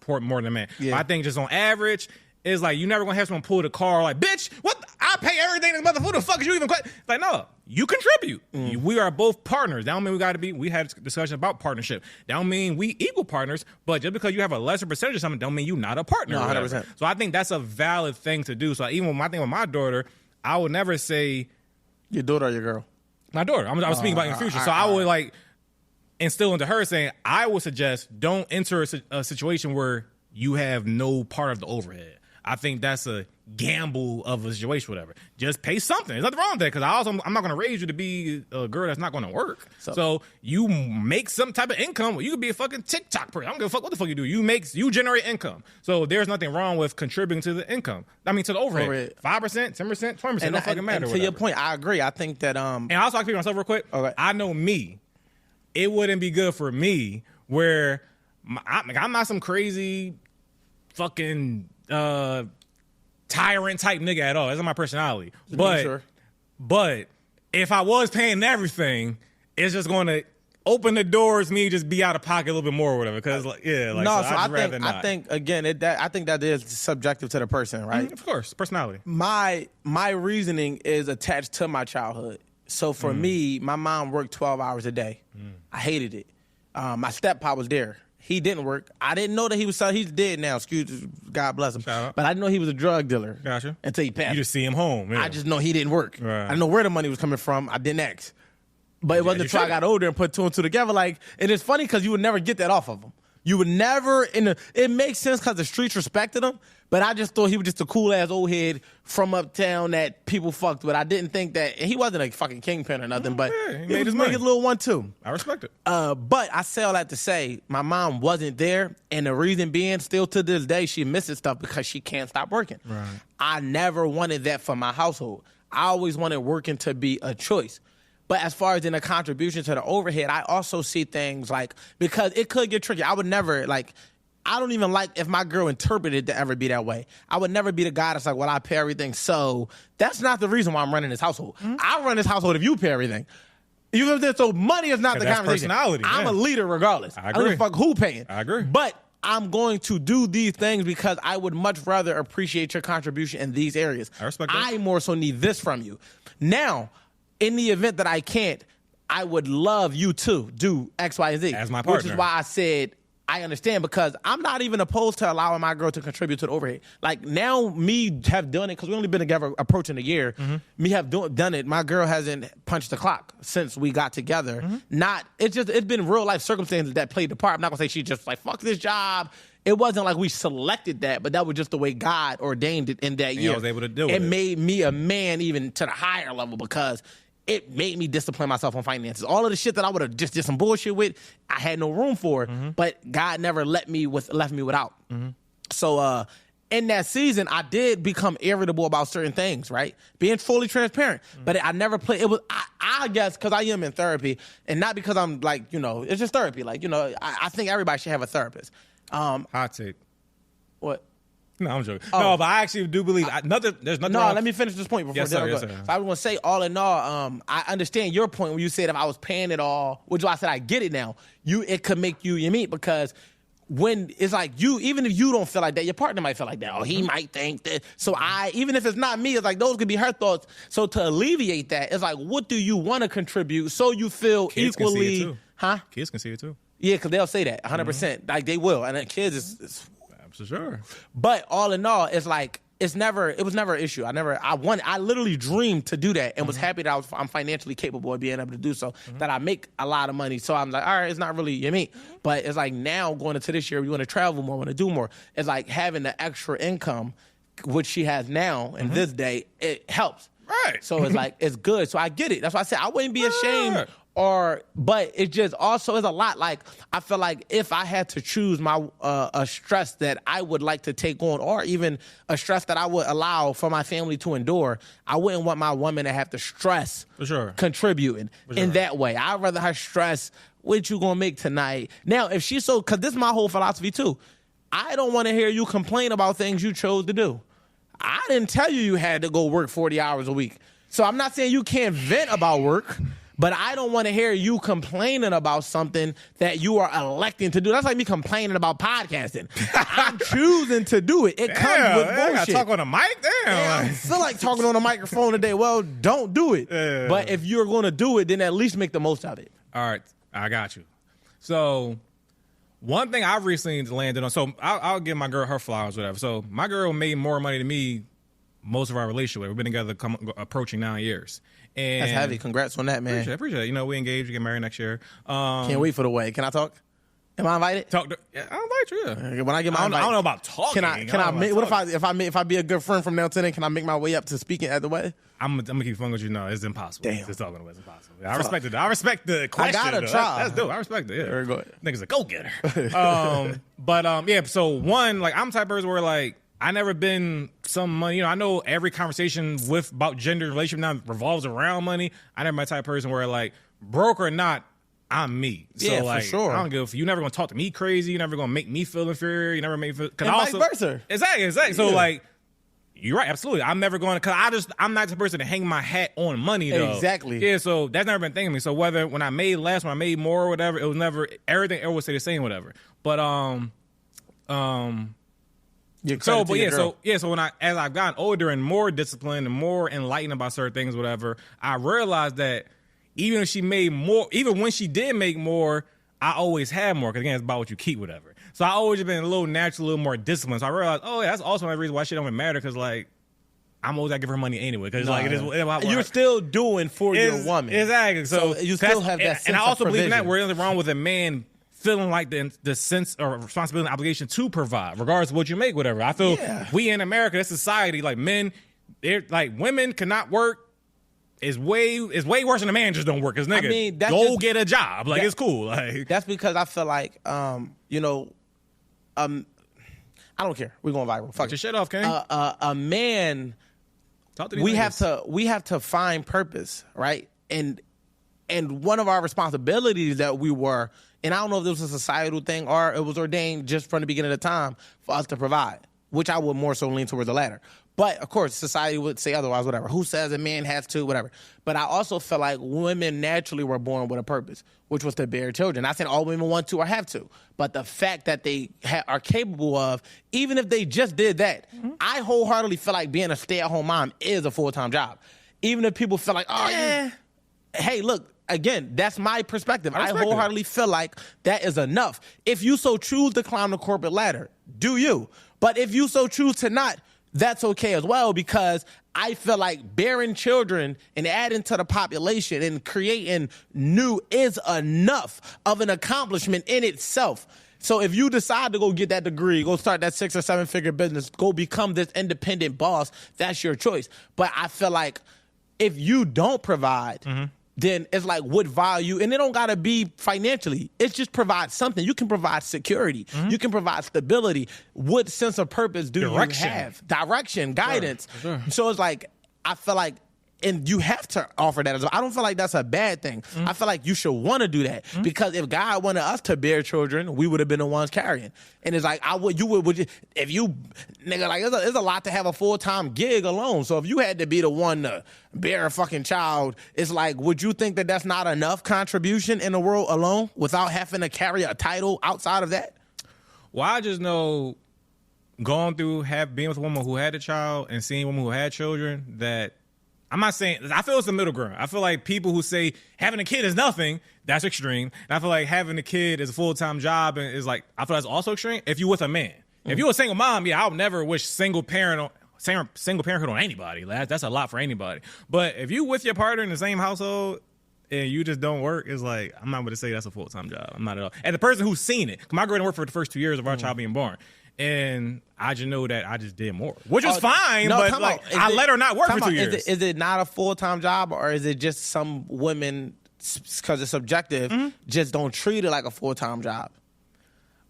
B: more than a man.
A: Yeah.
B: But I think just on average, it's like you never gonna have someone pull the car like, bitch, what? I pay everything. Who the fuck is you even? Like, no, you contribute. We are both partners. That don't mean we got to be. We had a discussion about partnership. That don't mean we equal partners. But just because you have a lesser percentage of something, don't mean you not a partner.
A: No, 100%.
B: So I think that's a valid thing to do. So even with my thing with my daughter, I would never say
A: Your daughter or your girl?
B: my daughter. I'm speaking about in the future. So I would like instill into her saying I would suggest don't enter a situation where you have no part of the overhead. I think that's a gamble of a situation, whatever. Just pay something. There's nothing wrong with that, because I'm not going to raise you to be a girl that's not going to work. So you make some type of income. You could be a fucking TikTok person. I don't give a fuck what the fuck you do. You generate income. So there's nothing wrong with contributing to the income. I mean, to the overhead. 5%, 10%, 20%. Don't fucking matter.
A: And to your point, I agree. I think that
B: And also, I can speak myself real quick.
A: Okay.
B: I know me. It wouldn't be good for me where I'm not some crazy fucking tyrant type nigga at all. That's not my personality. But if I was paying everything, it's just going to open the doors, me just be out of pocket a little bit more or whatever. Because
A: I think again, I think that is subjective to the person, right?
B: Of course, personality.
A: My reasoning is attached to my childhood. So for me, my mom worked 12 hours a day. I hated it. My steppa was there. He didn't work. I didn't know that he was selling. He's dead now. God bless him. But I didn't know he was a drug dealer.
B: Gotcha.
A: Until he passed.
B: You just see him home. Yeah.
A: I just know he didn't work.
B: Right.
A: I didn't know where the money was coming from. I didn't ask. But it wasn't until I got older and put two and two together. Like, and it's funny because you would never get that off of him. You would never, it makes sense because the streets respected him, but I just thought he was just a cool-ass old head from uptown that people fucked with. I didn't think that, and he wasn't a fucking kingpin or nothing, but
B: he made his money.
A: His little one, too.
B: I respect it.
A: But I say all that to say, my mom wasn't there, and the reason being, still to this day, she misses stuff because she can't stop working.
B: Right.
A: I never wanted that for my household. I always wanted working to be a choice. But as far as in a contribution to the overhead, I also see things like, because it could get tricky. I would never, like, I don't even like if my girl interpreted it to ever be that way. I would never be the guy that's like, well, I pay everything. So that's not the reason why I'm running this household. I run this household if you pay everything. You know what I'm saying? So money is not the conversation.
B: Personality.
A: I'm a leader regardless.
B: I agree.
A: I don't give a fuck who paying.
B: I agree.
A: But I'm going to do these things because I would much rather appreciate your contribution in these areas.
B: I respect that.
A: I more so need this from you. Now, in the event that I can't, I would love you to do X, Y, and Z.
B: As my partner.
A: Which is why I said I understand, because I'm not even opposed to allowing my girl to contribute to the overhead. Like, now me have done it, because we only been together approaching a year. Me have done it. My girl hasn't punched the clock since we got together. It's been real life circumstances that played the part. I'm not going to say she just like, fuck this job. It wasn't like we selected that, but that was just the way God ordained it in that year.
B: I was able to do it.
A: It made me a man even to the higher level, because it made me discipline myself on finances. All of the shit that I would have just did some bullshit with, I had no room for, but God never left me without. So in that season, I did become irritable about certain things, right? Being fully transparent. But I never played, it was, I guess, because I am in therapy, and not because I'm like, it's just therapy. Like, I think everybody should have a therapist.
B: Hot take.
A: What?
B: No, I'm joking. No, but I actually do believe there's nothing
A: No,
B: wrong.
A: let me finish this point before
B: Yes, sir, yes,
A: So
B: sir.
A: I was going to say, all in all, I understand your point when you said if I was paying it all, which is why I said I get it now. It could make you meet, because when it's like even if you don't feel like that, your partner might feel like that. Oh, he might think that. So even if it's not me, it's like those could be her thoughts. So to alleviate that, it's like, what do you want to contribute so you feel
B: Kids
A: equally?
B: can see it too.
A: Huh?
B: Kids can see it too.
A: Yeah, because they'll say that 100%. Like they will, and then kids is
B: For sure.
A: But all in all, it's like it was never an issue. I literally dreamed to do that and was happy that I'm financially capable of being able to do so. That I make a lot of money, so I'm like, all right, it's not really me. But it's like now going into this year, we want to travel more, want to do more. It's like having the extra income, which she has now in this day, it helps.
B: Right.
A: So it's like, it's good. So I get it. That's why I said I wouldn't be ashamed but it just also is a lot. Like, I feel like if I had to choose my a stress that I would like to take on, or even a stress that I would allow for my family to endure, I wouldn't want my woman to have to stress contributing in that way. I'd rather her stress, what you gonna make tonight? Now, if she's so, because this is my whole philosophy too, I don't want to hear you complain about things you chose to do. I didn't tell you had to go work 40 hours a week. So I'm not saying you can't vent about work, but I don't want to hear you complaining about something that you are electing to do. That's like me complaining about podcasting. I'm choosing to do it. It comes with bullshit.
B: I talk on a mic? Damn.
A: I feel like talking on a microphone today. Well, don't do it.
B: Yeah.
A: But if you're going to do it, then at least make the most of it.
B: All right. I got you. So one thing I've recently landed on, so I'll give my girl her flowers, whatever. So my girl made more money than me most of our relationship. We've been together approaching 9 years. And
A: that's heavy. Congrats on that, man.
B: Appreciate it. You know, we engaged, we get married next year.
A: Can't wait for the wedding. Can I talk? Am I invited?
B: I'll invite you. Yeah.
A: When I get my
B: I don't know about talking.
A: Can I make, what if I be a good friend from now to then? Can I make my way up to speaking at the wedding?
B: I'm gonna keep fun with you. No, it's impossible.
A: Damn.
B: It's talking about it's impossible. I respect it. I respect the question.
A: I gotta try.
B: That's dope. I respect it. Yeah.
A: Very good.
B: Niggas a go getter. Yeah. So one, like, I'm the type of person where, like, I never been some money. You know, I know every conversation about gender relationship now revolves around money. I never been the type of person where, like, broke or not, I'm me. So,
A: Yeah,
B: like,
A: for sure.
B: I don't give a fuck. You never gonna talk to me crazy. You never gonna make me feel inferior. You never make me feel.
A: And vice versa.
B: Exactly. So, like, you're right. Absolutely. I'm never going to, because I'm not the person to hang my hat on money, though.
A: Exactly.
B: Yeah. So that's never been a thing to me. So when I made less, when I made more, or whatever, it was never, everything ever would stay the same, whatever. But, so as I've gotten older and more disciplined and more enlightened about certain things, whatever, I realized that even if she made more, even when she did make more, I always had more. Because again, it's about what you keep, whatever. So I always been a little natural, a little more disciplined. So I realized, oh, yeah, that's also my reason why shit don't even matter. Because, like, I'm always gotta give her money anyway. Because like, it is.
A: You're still doing for your woman.
B: Exactly. So
A: you still have that sense
B: and I
A: of
B: also believe in that.
A: provision.
B: Where nothing wrong with a man feeling like the sense or responsibility and obligation to provide, regardless of what you make, whatever. I feel we in America, this society, like, men, they're like, women cannot work. Is way worse than a man just don't work. Cause nigga,
A: I mean,
B: go get a job. Like, it's cool. Like,
A: that's because I feel like, I don't care. We're going viral. Fuck
B: your shit off, King.
A: A man,
B: talk to these
A: we
B: niggas.
A: have to find purpose, right? And one of our responsibilities that we were, and I don't know if this was a societal thing or it was ordained just from the beginning of the time for us to provide, which I would more so lean towards the latter. But, of course, society would say otherwise, whatever. Who says a man has to, whatever. But I also feel like women naturally were born with a purpose, which was to bear children. Not saying all women want to or have to, but the fact that they are capable of, even if they just did that, I wholeheartedly feel like being a stay-at-home mom is a full-time job. Even if people feel like, hey, look, again, that's my perspective. I wholeheartedly feel like that is enough. If you so choose to climb the corporate ladder, do you. But if you so choose to not, that's okay as well, because I feel like bearing children and adding to the population and creating new is enough of an accomplishment in itself. So if you decide to go get that degree, go start that 6 or 7 figure business, go become this independent boss, that's your choice. But I feel like if you don't provide, then it's like, what value? And it don't gotta be financially. It's just provide something. You can provide security. You can provide stability. What sense of purpose do you have? Direction, guidance.
B: Sure.
A: So it's like, I feel like, and you have to offer that as well. I don't feel like that's a bad thing. I feel like you should want to do that, because if God wanted us to bear children, we would have been the ones carrying. And it's like, if you, nigga, like, it's a lot to have a full-time gig alone. So if you had to be the one to bear a fucking child, it's like, would you think that that's not enough contribution in the world alone without having to carry a title outside of that?
B: Well, I just know, going through being with a woman who had a child and seeing a woman who had children, that I'm not saying, I feel it's the middle ground. I feel like people who say having a kid is nothing, that's extreme. And I feel like having a kid is a full-time job and is like, I feel that's also extreme if you're with a man. If you're a single mom, I would never wish single parenthood on anybody. That's a lot for anybody. But if you with your partner in the same household and you just don't work, it's like, I'm not going to say that's a full-time job. I'm not at all. And the person who's seen it, my girl didn't work for the first 2 years of our child being born. and I just know that I just did more, which was
A: Oh,
B: fine.
A: no,
B: But
A: time
B: like,
A: out.
B: I let her not work for 2 years.
A: Is it not a full-time job, or is it just some women, because it's subjective, just don't treat it like a full-time job?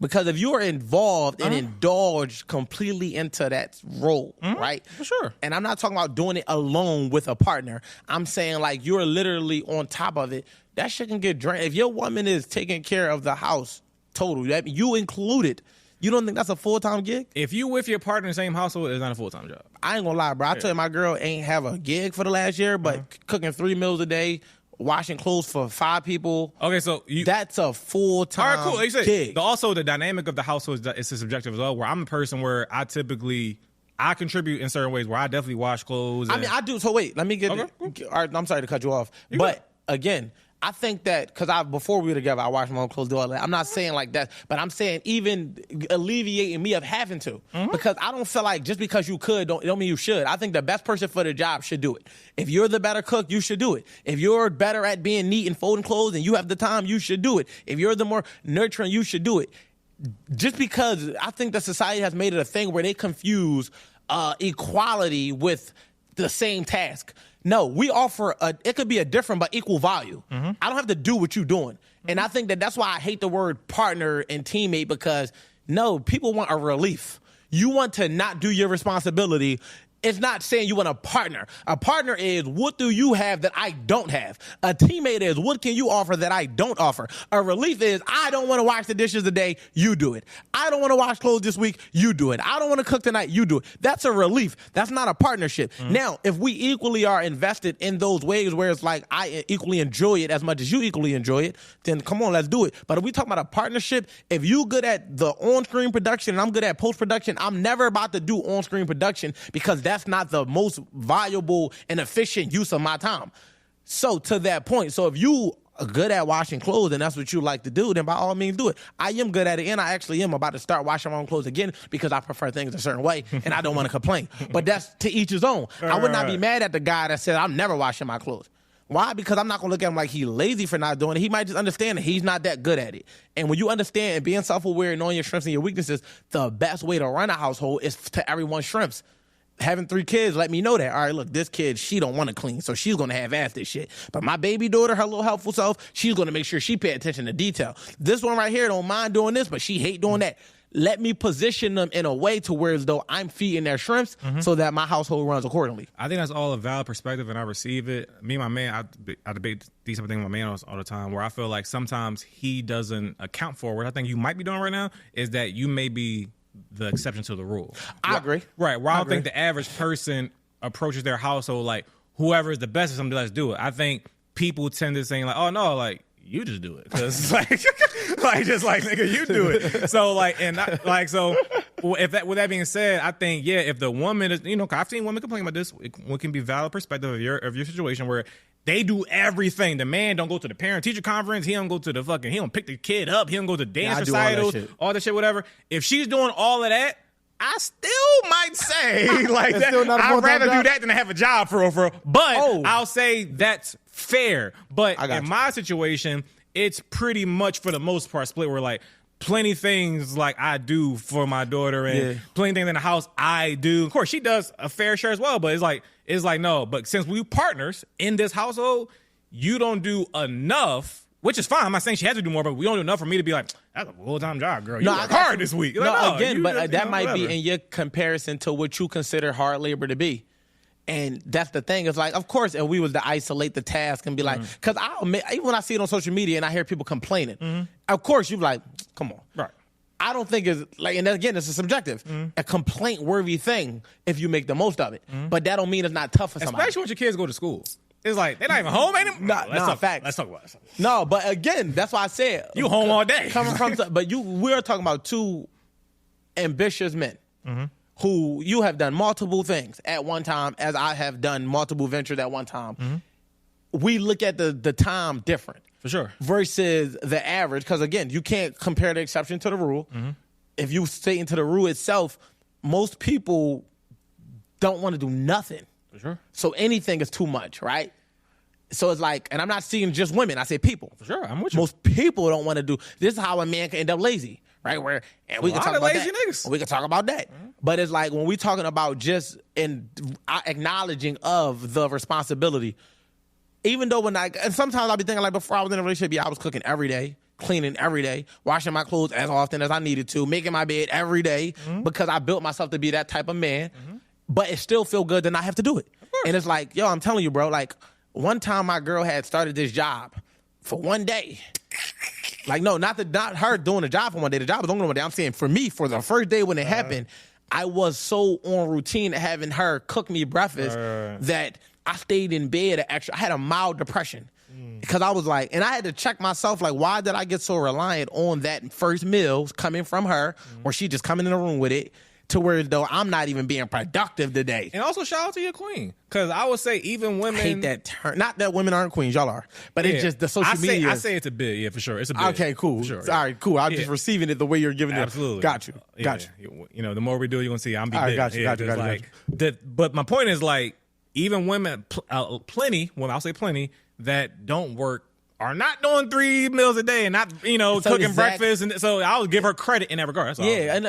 A: Because if you are involved and indulge completely into that role, right?
B: For sure.
A: And I'm not talking about doing it alone with a partner. I'm saying like you're literally on top of it. That shit can get drained. If your woman is taking care of the house total, that you included, you don't think that's a full-time gig?
B: If you with your partner in the same household, it's not a full-time job.
A: I ain't gonna lie, bro. I tell you, my girl ain't have a gig for the last year, but cooking 3 meals a day, washing clothes for 5 people.
B: Okay, so
A: that's a full-time
B: all right, cool. Like you said,
A: gig.
B: also, the dynamic of the household is subjective as well, where I'm a person where I contribute in certain ways where I definitely wash clothes.
A: I mean, I do. So wait, let me get.
B: Okay.
A: All right, I'm sorry to cut you off, but again, I think that because before we were together, I washed my own clothes, do all that. I'm not saying like that, but I'm saying even alleviating me of having to, because I don't feel like just because you could don't mean you should. I think the best person for the job should do it. If you're the better cook, you should do it. If you're better at being neat and folding clothes and you have the time, you should do it. If you're the more nurturing, you should do it. Just because I think that society has made it a thing where they confuse equality with the same task. No, we offer it could be a different but equal value. I don't have to do what you're doing. And I think that's why I hate the word partner and teammate, because no, people want a relief. You want to not do your responsibility. It's not saying you want a partner. A partner is, what do you have that I don't have? A teammate is, what can you offer that I don't offer? A relief is, I don't want to wash the dishes today, you do it. I don't want to wash clothes this week, you do it. I don't want to cook tonight, you do it. That's a relief. That's not a partnership. Now, if we equally are invested in those ways where it's like I equally enjoy it as much as you equally enjoy it, then come on, let's do it. But if we talk about a partnership, if you good at the on-screen production and I'm good at post-production, I'm never about to do on-screen production because that's not the most valuable and efficient use of my time. So to that point, so if you are good at washing clothes and that's what you like to do, then by all means do it. I am good at it, and I actually am about to start washing my own clothes again because I prefer things a certain way and I don't want to complain. But that's to each his own. I would not be mad at the guy that said I'm never washing my clothes. Why? Because I'm not going to look at him like he's lazy for not doing it. He might just understand that he's not that good at it. And when you understand and being self-aware and knowing your strengths and your weaknesses, the best way to run a household is to everyone's strengths. Having 3 kids let me know that. All right, look, this kid, she don't want to clean, so she's going to half-ass this shit. But my baby daughter, her little helpful self, she's going to make sure she pay attention to detail. This one right here don't mind doing this, but she hate doing that. Let me position them in a way to where as though I'm feeding their strengths so that my household runs accordingly.
B: I think that's all a valid perspective, and I receive it. Me and my man, I debate these type of things with my man all the time, where I feel like sometimes he doesn't account for what I think you might be doing right now is that you may be the exception to the rule.
A: I agree.
B: Right. Where I don't think the average person approaches their household like whoever is the best at something, let's do it. I think people tend to say like, oh no, like you just do it because like, just like nigga, you do it. So like, and so with that being said, I think if the woman is, I've seen women complain about this. What can be valid perspective of your situation where they do everything. The man don't go to the parent-teacher conference. He don't go to he don't pick the kid up. He don't go to dance recitals, all that shit, whatever. If she's doing all of that, I still might say like that. I'd rather do that than to have a job for real. But I'll say that's fair. But in my situation, it's pretty much for the most part split. Where like plenty things like I do for my daughter and plenty things in the house I do. Of course, she does a fair share as well. But it's like no. But since we partners in this household, you don't do enough. Which is fine. I'm not saying she has to do more, but we don't do enough for me to be like, that's a full-time job, girl. You work hard this week. Like,
A: again, but that might be in your comparison to what you consider hard labor to be. And that's the thing. It's like, of course, if we was to isolate the task and be like, because even when I see it on social media and I hear people complaining, of course you're like, come on.
B: Right.
A: I don't think it's like, and again, it's a subjective, a complaint-worthy thing if you make the most of it. But that don't mean it's not tough for somebody.
B: Especially when your kids go to school. It's like, they're not even home anymore.
A: Facts.
B: Let's talk about it.
A: No, but again, that's why I said.
B: You home all day.
A: We're talking about 2 ambitious men who you have done multiple things at one time, as I have done multiple ventures at one time. We look at the time different.
B: For sure.
A: Versus the average, because again, you can't compare the exception to the rule. If you stay into the rule itself, most people don't want to do nothing.
B: For sure.
A: So anything is too much, right? So it's like, and I'm not seeing just women, I say people.
B: For sure, I'm with you.
A: Most people don't want to do, this is how a man can end up lazy, right? Where and we
B: A
A: can
B: lot
A: talk
B: of
A: about
B: lazy
A: that.
B: niggas.
A: We can talk about that. But it's like when we talking about just in acknowledging of the responsibility, even though and sometimes I'll be thinking like before I was in a relationship, yeah, I was cooking every day, cleaning every day, washing my clothes as often as I needed to, making my bed every day because I built myself to be that type of man. But it still feel good to not have to do it. And it's like, yo, I'm telling you, bro, like one time my girl had started this job for one day. Like, no, not her doing the job for one day. The job was only one day. I'm saying for me, for the first day when it happened, I was so on routine of having her cook me breakfast that I stayed in bed I had a mild depression. Because I was like, and I had to check myself, like, why did I get so reliant on that first meal coming from her, or she just coming in the room with it, to where though I'm not even being productive today.
B: And also shout out to your queen. Because I would say even women...
A: I hate that term. Not that women aren't queens, y'all are. But it's just the social media.
B: I say it's a bit, yeah, for sure. It's a bit.
A: Okay, cool.
B: For sure,
A: All right, cool. I'm just receiving it the way you're giving it.
B: Absolutely.
A: Got you.
B: You know, the more we do, you're going to see I'm be
A: All right,
B: big.
A: got you.
B: But my point is, like, even women, plenty, I'll say plenty, that don't work are not doing 3 meals a day and not, cooking breakfast. And so I'll give her credit in that regard. That's all.
A: Yeah,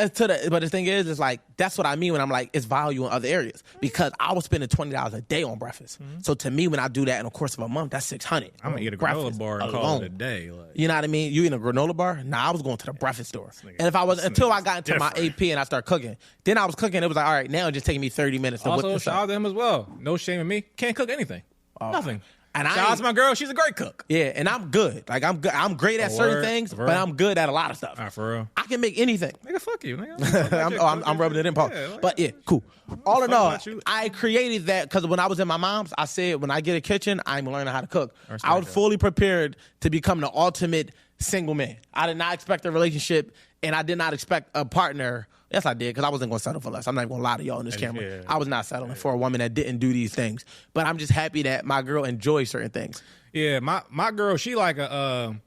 A: but the thing is like, that's what I mean when I'm like, it's value in other areas. Because I was spending $20 a day on breakfast. So to me, when I do that in the course of a month, that's $600.
B: I'm going to eat a granola bar and call it a day. Like.
A: You know what I mean? You eat a granola bar? Nah, I was going to the breakfast store. And if I was, until I got into my AP and I started cooking, then I was cooking, it was like, all right, now it's just taking me 30 minutes to whip
B: Also,
A: this
B: shout
A: up.
B: out to him as well. No shame in me. Can't cook anything. Nothing.
A: And
B: shout out to my girl. She's a great cook.
A: Yeah, and I'm good. Like, I'm good. I'm great at certain things, but I'm good at a lot of stuff.
B: All right, for real.
A: I can make anything.
B: Nigga, fuck you, nigga.
A: I'm rubbing it in, Paul.
B: Yeah, like,
A: but yeah, cool. All in all,
B: about you.
A: I created that because when I was in my mom's, I said, when I get a kitchen, I'm learning how to cook. I was fully prepared to become the ultimate single man. I did not expect a relationship, and I did not expect a partner. Yes, I did, because I wasn't going to settle for less. I'm not going to lie to y'all on this camera.
B: Yeah.
A: I was not settling for a woman that didn't do these things. But I'm just happy that my girl enjoys certain things.
B: Yeah, my girl, she like a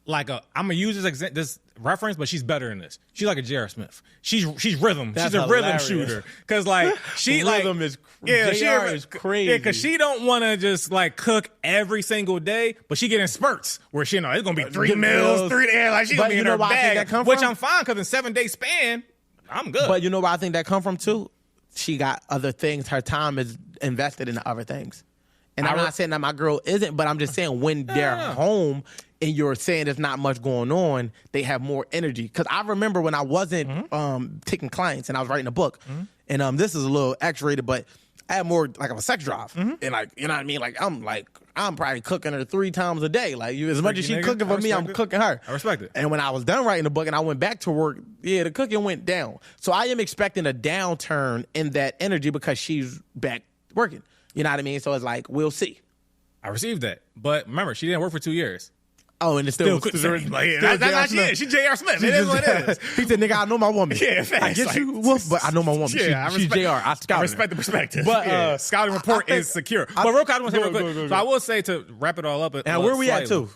B: I'm gonna use this reference, but she's better than this. She's like a J.R. Smith. She's rhythm.
A: That's
B: she's a
A: hilarious.
B: rhythm shooter. Cause like she
A: Rhythm is J.R. is crazy.
B: Yeah, cause she don't want to just like cook every single day, but she get in spurts where she it's gonna be 3 meals, 3 days. Like she gonna be in her bag, which I'm fine because in 7 day span, I'm good.
A: But you know where I think that come from too? She got other things. Her time is invested in other things. And I'm not saying that my girl isn't, but I'm just saying when they're home and you're saying there's not much going on, they have more energy. Because I remember when I wasn't taking clients and I was writing a book, and this is a little X-rated, but I had more like of a sex drive. And like, you know what I mean? Like I'm probably cooking her 3 times a day. Like as much as she cooking for me, I'm cooking her.
B: I respect it.
A: And when I was done writing the book and I went back to work, yeah, the cooking went down. So I am expecting a downturn in that energy because she's back working. You know what I mean? So it's like, we'll see.
B: I received that. But remember, she didn't work for 2 years.
A: Oh, and it's still
B: Like, that's not she. She's J.R. Smith. It is what it is.
A: He said, nigga, I know my woman.
B: Yeah, facts.
A: I get you, Wolf, but I know my woman.
B: Yeah,
A: she's J.R. I
B: respect the perspective.
A: But
B: scouting report is secure. But real quick, I want to say real quick. So I will say to wrap it all up.
A: And where we at, too?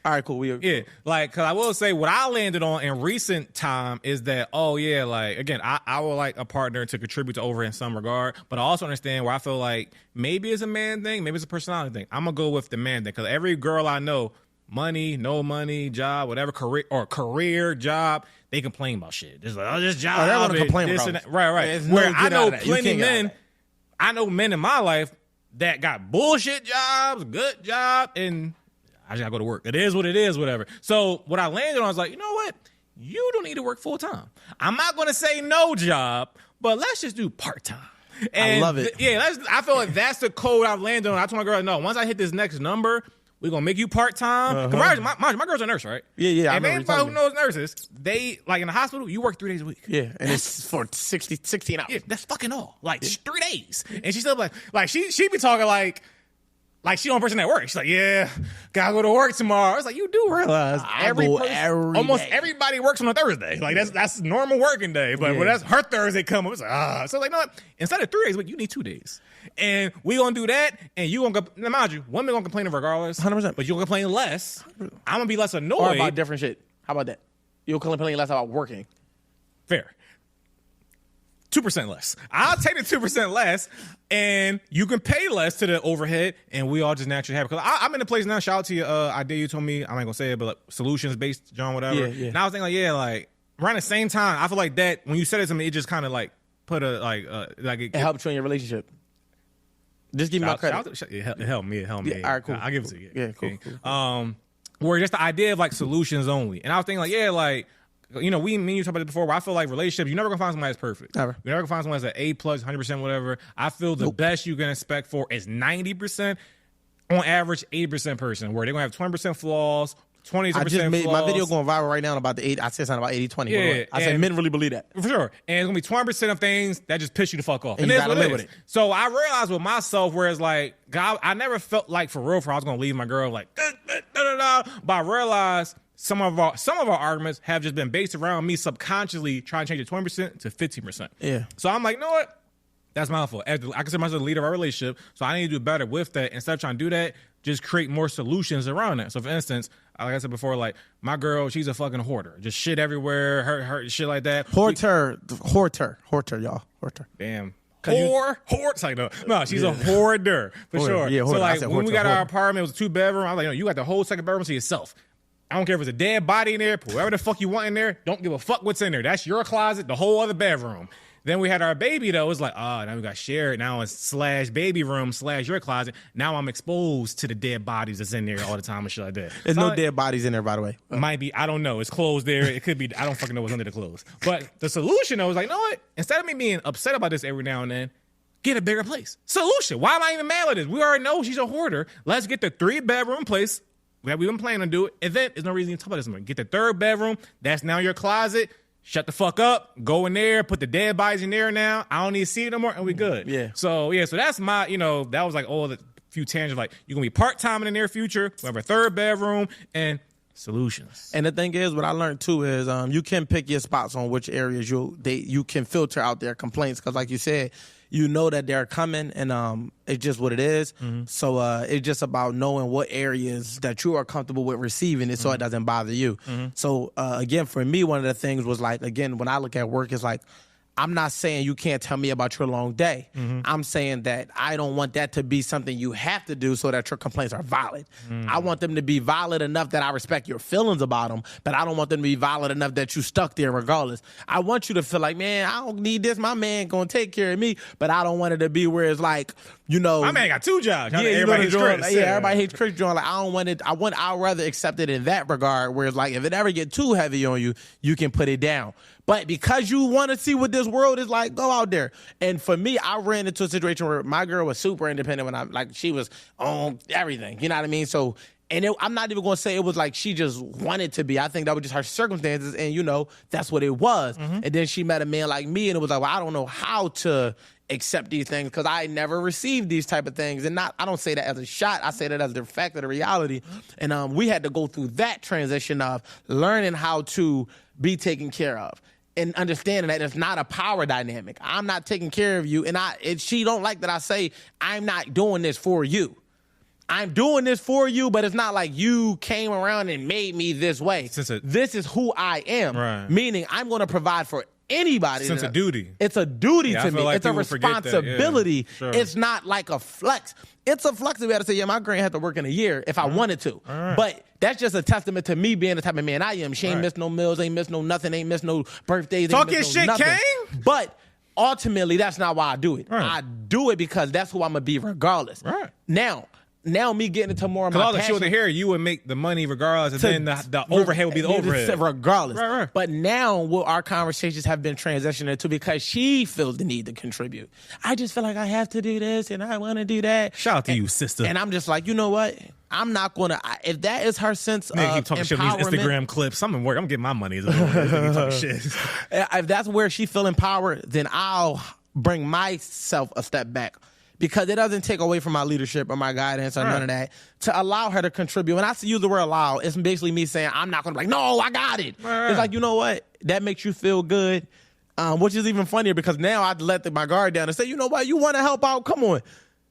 A: All right, cool.
B: Yeah, like, because I will say what I landed on in recent time is that, like, again, I would like a partner to contribute to over in some regard, but I also understand where I feel like maybe it's a man thing, maybe it's a personality thing. I'm going to go with the man thing, because every girl I know, money, no money, job, whatever, career, job, they complain about shit. Just like, this job.
A: They're going to complain about it.
B: Right. Where I know plenty men, I know men in my life that got bullshit jobs, good job, and I just gotta go to work. It is what it is, whatever. So what I landed on was like, you know what? You don't need to work full time. I'm not gonna say no job, but let's just do part time.
A: I love it.
B: I feel like that's the code I've landed on. I told my girl, no, once I hit this next number, we're gonna make you part time. My girl's a nurse, right?
A: Yeah.
B: And anybody who knows nurses, they like in the hospital, you work 3 days a week.
A: Yeah, and it's for 16 hours.
B: Yeah, that's fucking all. Like 3 days, and she's still like she be talking like she the only person at work. She's like, yeah, gotta go to work tomorrow. I was like, you do realize almost everybody works on a Thursday. Like that's normal working day. But when that's her Thursday come up, it's like, So like, no, instead of 3 days, you need 2 days. And we gonna do that, and you gonna now mind you, women gonna complain regardless.
A: 100%.
B: But you gonna complain less. I'm gonna be less annoyed.
A: Or about different shit. How about that? You'll complain less about working.
B: Fair. 2% less. I'll take the 2% less, and you can pay less to the overhead, and we all just naturally have it. Because I'm in a place now, shout out to you, idea you told me, I'm not going to say it, but like, solutions-based, John, whatever.
A: Yeah.
B: And I was thinking, like, yeah, like, around the same time, I feel like that, when you said it to me, it just kind of, like, put a, like
A: it helped you in your relationship. Just give me my credit.
B: It helped me.
A: All right, cool.
B: I'll give it to you.
A: Yeah, cool.
B: Where just the idea of, like, solutions only. And I was thinking, like, yeah, like, you know, me and you talked about it before, where I feel like relationships, you're never going to find somebody that's perfect.
A: Never.
B: You're never going to find someone that's an A+, 100%, whatever. I feel the best you can expect for is 90%, on average, 80% person, where they're going to have 20% flaws, 20%
A: I just made
B: flaws.
A: my video going viral right now about the 8. I said something about 80-20.
B: Yeah,
A: I said men really believe that.
B: For sure. And it's going to be 20% of things that just piss you the fuck off.
A: And you gotta live with it.
B: So I realized with myself, whereas like, God, I never felt like for real, I was going to leave my girl like, but I realized some of our arguments have just been based around me subconsciously trying to change it 20% to 15%.
A: Yeah.
B: So I'm like, you know what? That's my fault. I consider myself the leader of our relationship, so I need to do better with that. Instead of trying to do that, just create more solutions around that. So, for instance, like I said before, like my girl, she's a fucking hoarder, just shit everywhere, her shit like that.
A: Hoarder, y'all. Hoarder.
B: Damn. It's like, no, she's a hoarder for sure.
A: Yeah,
B: so like when we got our apartment, it was a 2-bedroom. I was like, no, you got the whole second bedroom to yourself. I don't care if it's a dead body in there, put whatever the fuck you want in there. Don't give a fuck what's in there. That's your closet, the whole other bedroom. Then we had our baby, though. It was like, now we got shared. Now it's /baby room / your closet. Now I'm exposed to the dead bodies that's in there all the time and shit like that.
A: There's no dead bodies in there, by the way.
B: Might be. I don't know. It's closed there. It could be. I don't fucking know what's under the clothes. But the solution, though, is like, you know what? Instead of me being upset about this every now and then, get a bigger place. Solution. Why am I even mad at this? We already know she's a hoarder. Let's get the 3-bedroom place that we've been planning to do it. And then there's no reason to talk about this anymore. Get the 3rd bedroom. That's now your closet. Shut the fuck up. Go in there. Put the dead bodies in there now. I don't need to see it no more. And we good.
A: Yeah.
B: So that's my, that was like all the few tangents. Like, you're going to be part-time in the near future. We have a 3rd bedroom and solutions.
A: And the thing is, what I learned too is you can pick your spots on which areas you can filter out their complaints. Because like you said, you know that they're coming, and it's just what it is. Mm-hmm. So it's just about knowing what areas that you are comfortable with receiving it, so it doesn't bother you. Mm-hmm. So again, for me, one of the things was like, again, when I look at work, it's like, I'm not saying you can't tell me about your long day. Mm-hmm. I'm saying that I don't want that to be something you have to do so that your complaints are valid. Mm-hmm. I want them to be valid enough that I respect your feelings about them, but I don't want them to be valid enough that you stuck there regardless. I want you to feel like, man, I don't need this. My man gonna take care of me, but I don't want it to be where it's like, my
B: man got 2 jobs.
A: Yeah,
B: everybody hates Chris.
A: Everybody hates Chris. Like, I don't want it. I'd rather accept it in that regard, where it's like, if it ever get too heavy on you, you can put it down. But because you want to see what this world is like, go out there. And for me, I ran into a situation where my girl was super independent when she was on everything. You know what I mean? So, I'm not even going to say it was like she just wanted to be. I think that was just her circumstances, and that's what it was. Mm-hmm. And then she met a man like me, and it was like, well, I don't know how to accept these things because I never received these type of things. And I don't say that as a shot. I say that as the fact of the reality. And we had to go through that transition of learning how to be taken care of. And understanding that it's not a power dynamic. I'm not taking care of you, and she don't like that I say I'm not doing this for you. I'm doing this for you, but it's not like you came around and made me this way. This is who I am. Right. Meaning I'm going to provide for anybody.
B: Sense of duty.
A: It's a duty to me.
B: Like
A: it's a responsibility. Yeah, sure. It's not like a flex. It's a flex to be able to say, my girl had to work in a year if I wanted to. Right. But that's just a testament to me being the type of man I am. She ain't miss no meals, ain't miss no nothing, ain't miss no birthdays.
B: Talk your shit, Kane.
A: But ultimately, that's not why I do it. Right. I do it because that's who I'm going to be regardless. Right. Now me getting into more of my passion.
B: Because all the shit here, you would make the money regardless, and then the overhead would be the overhead.
A: Regardless.
B: Right.
A: But now what our conversations have been transitioning into, because she feels the need to contribute. I just feel like I have to do this and I want to do that.
B: Shout out to you, sister.
A: And I'm just like, you know what? I'm not going to, if that is her sense of
B: keep talking shit on these Instagram clips. I'm in work. I'm getting my money. Talking shit.
A: If that's where she feel empowered, then I'll bring myself a step back. Because it doesn't take away from my leadership or my guidance or none of that to allow her to contribute. When I use the word allow, it's basically me saying, I'm not going to be like, no, I got it. It's like, you know what? That makes you feel good, which is even funnier because now I'd let my guard down and say, you know what? You want to help out? Come on.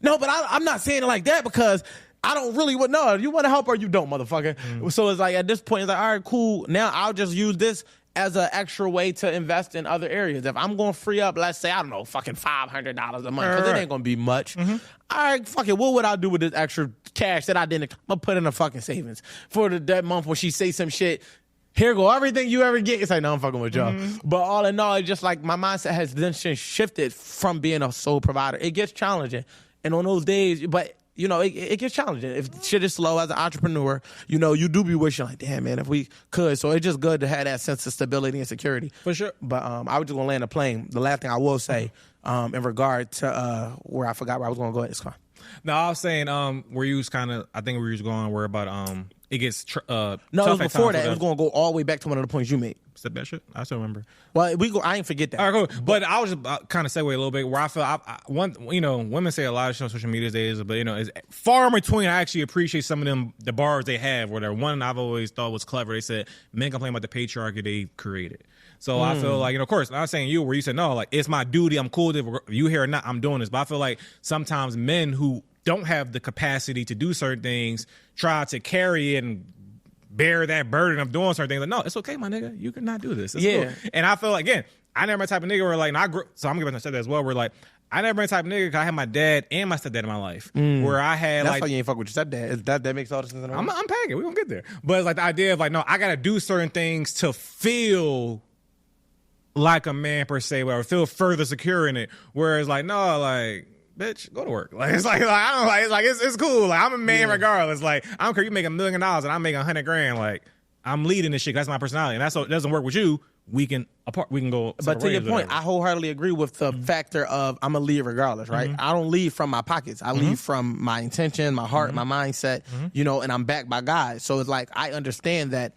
A: No, but I'm not saying it like that because I don't really want, no, you want to help or you don't, motherfucker. So it's like, at this point, it's like, all right, cool. Now I'll just use this as an extra way to invest in other areas. If I'm going to free up, let's say, I don't know, fucking $500 a month, because it ain't going to be much. All right, fuck it. What would I do with this extra cash that I didn't? I'm going to put in a fucking savings for that month when she say some shit. Here go everything you ever get. It's like, no, I'm fucking with y'all. But all in all, it's just like my mindset has then shifted from being a sole provider. It gets challenging. And on those days, but you know, it gets challenging. If shit is slow as an entrepreneur, you know, you do be wishing like, damn, man, if we could. So it's just good to have that sense of stability and security.
B: For sure.
A: But I was just going to land a plane. The last thing I will say in regard to where I forgot where I was going to go. It's fine.
B: No, I was saying where you was kind of, I think where you was going, where about it gets
A: no, it was before that. It was going to go all the way back to one of the points you made.
B: Said that shit? I still remember.
A: Well, I ain't forget that.
B: All right, cool. But I was just kind of segue a little bit where I feel women say a lot of shit on social media these days, but you know, it's far in between. I actually appreciate some of them, the bars they have, where they're one I've always thought was clever. They said men complain about the patriarchy they created. So I feel like, you know, of course, I'm not saying you where you said no, like it's my duty. I'm cool if you here or not. I'm doing this, but I feel like sometimes men who don't have the capacity to do certain things try to carry it and bear that burden of doing certain things. Like, no, it's okay, my nigga. You cannot do this. It's cool. And I feel like, again, I never been the type of nigga where like, so I'm gonna say that as well, where like, I never been the type of nigga because I had my dad and my stepdad in my life. Where I had
A: That's
B: like.
A: That's why you ain't fuck with your stepdad. That makes all the sense in the world.
B: I'm unpacking. We're gonna get there. But it's like the idea of like, no, I gotta do certain things to feel like a man per se, or feel further secure in it. Whereas like, no, like, bitch, go to work. Like it's like I don't like it's like it's cool. Like I'm a man regardless. Like I don't care. You make $1 million and I'm making $100,000. Like I'm leading this shit. That's my personality, and that's what doesn't work with you. We can go.
A: But to your point, I wholeheartedly agree with the factor of I'm a lead regardless, right? I don't lead from my pockets. I lead from my intention, my heart, my mindset. You know, and I'm backed by God. So it's like I understand that.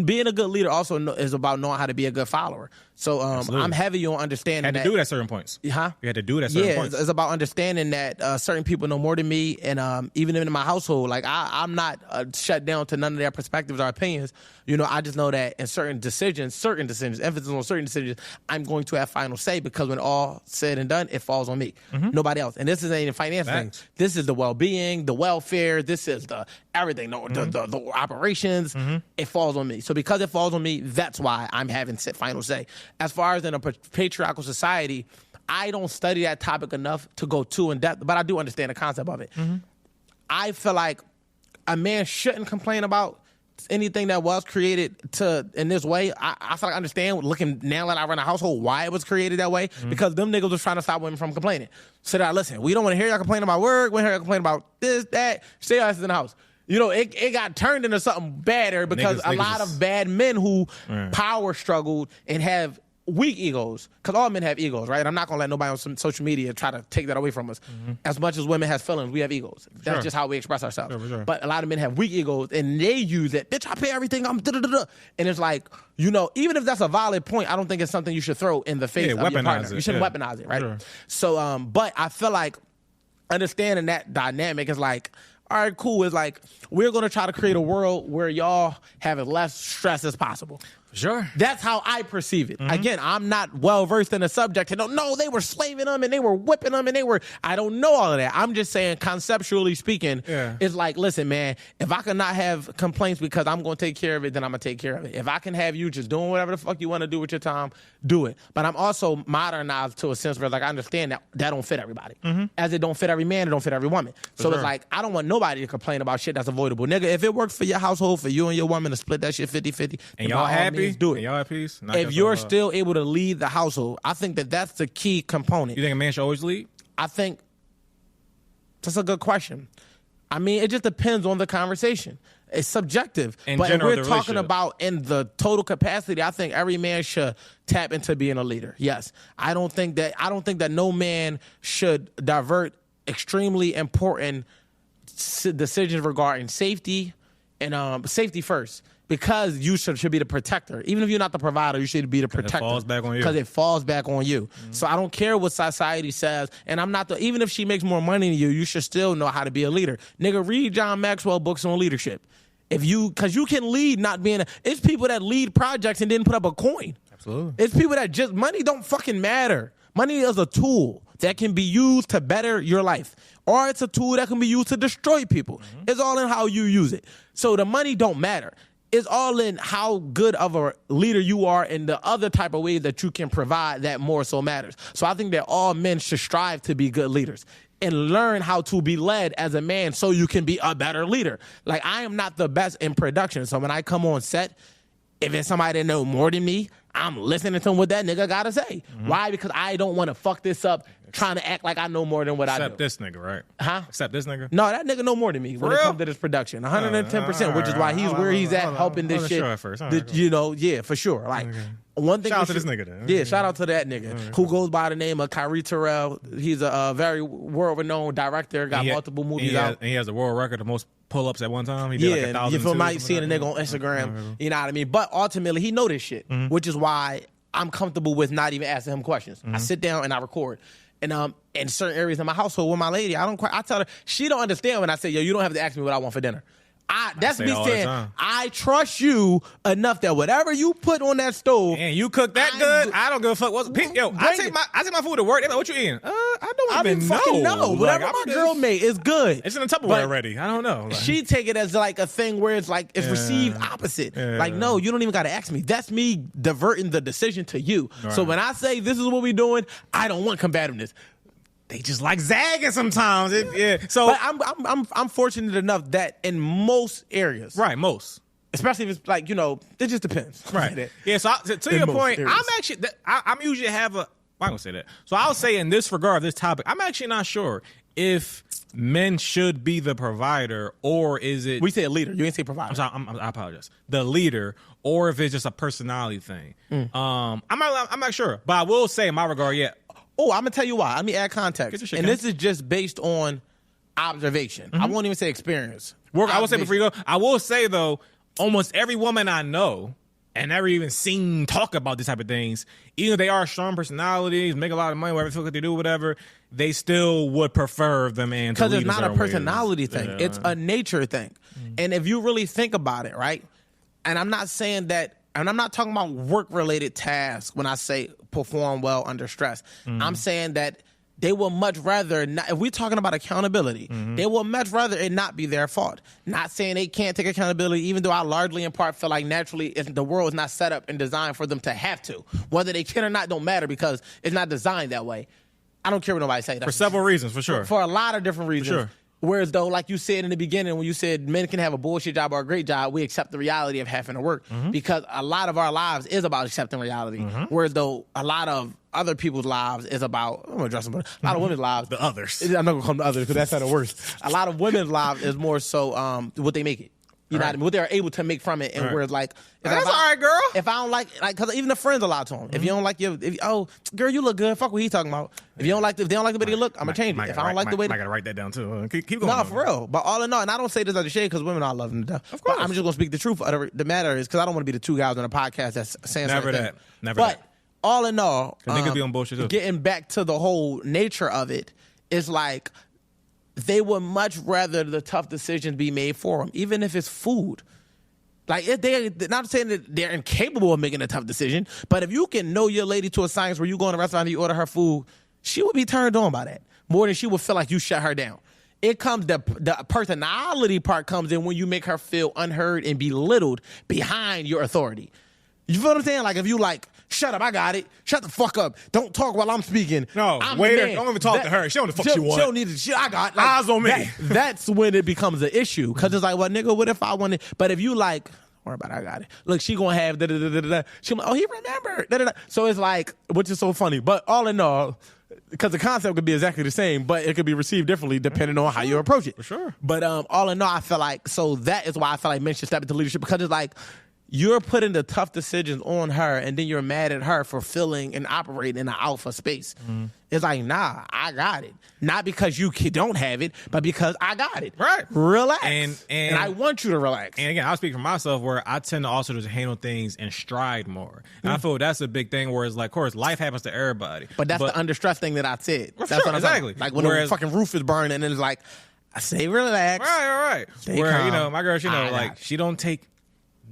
A: Being a good leader also is about knowing how to be a good follower. So I'm heavy on understanding
B: had to do it at certain points.
A: Huh?
B: You had to do it at certain points.
A: It's about understanding that certain people know more than me, and even in my household, like I'm not shut down to none of their perspectives or opinions. You know, I just know that in certain decisions, emphasis on certain decisions, I'm going to have final say because when all said and done, it falls on me, nobody else. And this isn't a financial thing. This is the well-being, the welfare. This is the everything, the operations. It falls on me. So because it falls on me, that's why I'm having final say. As far as in a patriarchal society, I don't study that topic enough to go too in depth, but I do understand the concept of it. I feel like a man shouldn't complain about anything that was created in this way. I feel like I understand looking now that I run a household why it was created that way, because them niggas was trying to stop women from complaining. So that, listen, we don't want to hear y'all complain about work, we want to hear y'all complain about this, that, stay your asses in the house. You know, it got turned into something badder because a lot of bad men who power struggled and have weak egos, because all men have egos, right? I'm not going to let nobody on some social media try to take that away from us. As much as women have feelings, we have egos. That's just how we express ourselves. But a lot of men have weak egos, and they use it. Bitch, I pay everything. I'm da-da-da-da. And it's like, you know, even if that's a valid point, I don't think it's something you should throw in the face of your partner. You shouldn't weaponize it, right? So, but I feel like understanding that dynamic is like, all right, cool. It's like, we're going to try to create a world where y'all have as less stress as possible.
B: Sure.
A: That's how I perceive it. Again, I'm not well versed in the subject to know, no, they were slaving them and they were whipping them and I don't know all of that. I'm just saying, conceptually speaking, it's like, listen, man, if I can not have complaints because I'm going to take care of it, then I'm going to take care of it. If I can have you just doing whatever the fuck you want to do with your time, do it. But I'm also modernized to a sense where, like, I understand that don't fit everybody. As it don't fit every man, it don't fit every woman. So it's like, I don't want nobody to complain about shit that's avoidable. Nigga, if it works for your household, for you and your woman to split that shit 50-50,
B: and y'all happy,
A: do it.
B: And y'all at peace.
A: If you're still able to lead the household, I think that's the key component.
B: You think a man should always lead?
A: I think that's a good question. I mean, it just depends on the conversation. It's subjective. But if we're talking about in the total capacity, I think every man should tap into being a leader. Yes. I don't think that no man should divert extremely important decisions regarding safety and safety first. Because you should be the protector. Even if you're not the provider, you should be the protector.
B: It falls back on you.
A: Because it falls back on you. So I don't care what society says. And I'm not even if she makes more money than you, you should still know how to be a leader. Nigga, read John Maxwell books on leadership. Because you can lead not being it's people that lead projects and didn't put up a coin.
B: Absolutely.
A: It's people that just, money don't fucking matter. Money is a tool that can be used to better your life. Or it's a tool that can be used to destroy people. It's all in how you use it. So the money don't matter. it's all in how good of a leader you are and the other type of ways that you can provide that more so matters. So I think that all men should strive to be good leaders and learn how to be led as a man so you can be a better leader. Like, I am not the best in production. So when I come on set, if it's somebody that know more than me, I'm listening to what that nigga gotta say. Why? Because I don't want to fuck this up trying to act like I know more than what I do.
B: Except this nigga, right?
A: Huh?
B: Except this nigga?
A: No, that nigga know more than me when it comes to this production. 110%, which is why he's where he's at helping this shit.
B: Sure at first.
A: You know, yeah, for sure. Like, one thing.
B: Shout out to this nigga then.
A: Yeah, shout out to that nigga who goes by the name of Kyrie Terrell. He's a very world-renowned director, got multiple movies out.
B: And he has a world record of most pull-ups at one time. He did like 1,000.
A: You feel me? Seeing a nigga on Instagram, you know what I mean? But ultimately, he know this shit, which is why I'm comfortable with not even asking him questions. I sit down and I record. And in certain areas of my household with my lady, I tell her, she don't understand when I say, yo, you don't have to ask me what I want for dinner. That's me saying, I trust you enough that whatever you put on that stove,
B: and you cook that good, I don't give a fuck. I take my food to work. They're like, what you eating? I don't even
A: fucking know. Whatever my girl made is good.
B: It's in the Tupperware already. I don't know.
A: She take it as like a thing where it's like it's received opposite. Like, no, you don't even got to ask me. That's me diverting the decision to you. Right. So when I say this is what we doing, I don't want combativeness.
B: They just like zagging sometimes. So,
A: but I'm fortunate enough that in most areas,
B: right, most,
A: especially if it's like, you know, it just depends,
B: right? Yeah. So to your point, areas. I'm usually have a. I'm gonna say that. So I'll say in this regard, this topic, I'm actually not sure if men should be the provider or is it.
A: We say a leader. You ain't say provider.
B: I'm sorry. I apologize. The leader, or if it's just a personality thing. I'm not sure, but I will say in my regard, yeah.
A: Oh, I'm gonna tell you why. Let me add context, and this is just based on observation. I won't even say experience.
B: I will say before you go. I will say though, almost every woman I know and never even seen talk about this type of things, even if they are strong personalities, make a lot of money, whatever they do, whatever, they still would prefer the man to lead.
A: Because it's not a personality thing; it's a nature thing. And if you really think about it, right? And I'm not saying that. And I'm not talking about work-related tasks when I say perform well under stress. I'm saying that they will much rather, not, if we're talking about accountability, they will much rather it not be their fault. Not saying they can't take accountability, even though I largely in part feel like naturally the world is not set up and designed for them to have to. Whether they can or not don't matter because it's not designed that way. I don't care what nobody say.
B: For several reasons, for sure.
A: For a lot of different reasons.
B: For sure.
A: Whereas though, like you said in the beginning, when you said men can have a bullshit job or a great job, we accept the reality of having to work because a lot of our lives is about accepting reality. Whereas though a lot of other people's lives is about, I'm gonna address them, but a lot of women's lives,
B: the others.
A: I'm not gonna come to others because that's not the worst. A lot of women's lives is more so what they make it. You know what I mean? What they're able to make from it, and whereas like,
B: that's all right, girl.
A: If I don't like, because even the friends are allowed to them. If you don't like girl, you look good. Fuck what he's talking about. If you don't like, if they don't like the way you look, I'm gonna change it. If I don't like the way,
B: I gotta write that down too. Keep going.
A: No, for real. But all in all, and I don't say this as a shade because women are loving to death.
B: Of course,
A: but I'm just gonna speak the truth. The matter is because I don't want to be the two guys on a podcast that's saying
B: never
A: something.
B: that. Never
A: but
B: that.
A: All in all,
B: niggas be on bullshit too.
A: Getting back to the whole nature of it is like they would much rather the tough decisions be made for them, even if it's food. Like, if they're not saying that they're incapable of making a tough decision, but if you can know your lady to a science where you go in a restaurant and you order her food, she would be turned on by that more than she would feel like you shut her down. It comes, the personality part comes in when you make her feel unheard and belittled behind your authority. You feel what I'm saying? Like, if you like, shut up, I got it. Shut the fuck up. Don't talk while I'm speaking.
B: No, waiter, don't even talk to her. She don't know the fuck she want.
A: She don't need to, I got like,
B: eyes on me.
A: That's when it becomes an issue. Because it's like, well, nigga, what if I wanted? But if you like, don't worry about it, I got it. Look, she gonna have da-da-da-da-da. She like, oh, he remembered. Da-da-da. So it's like, which is so funny. But all in all, because the concept could be exactly the same, but it could be received differently depending on how you approach it.
B: For sure.
A: But all in all, I feel like, so that is why I feel like men should step into leadership because it's like, you're putting the tough decisions on her, and then you're mad at her for feeling and operating in an alpha space. It's like, nah, I got it. Not because you don't have it, but because I got it.
B: Right.
A: Relax.
B: And
A: I want you to relax.
B: And again, I'll speak for myself where I tend to also just handle things in stride more. And I feel that's a big thing where it's like, of course, life happens to everybody.
A: But that's the under stress thing that I said.
B: Well,
A: that's
B: sure,
A: what I'm
B: exactly.
A: saying. Like when the fucking roof is burning, and it's like, I say relax.
B: Right.
A: Stay
B: where,
A: calm.
B: you know, my girl, she know, like, she don't take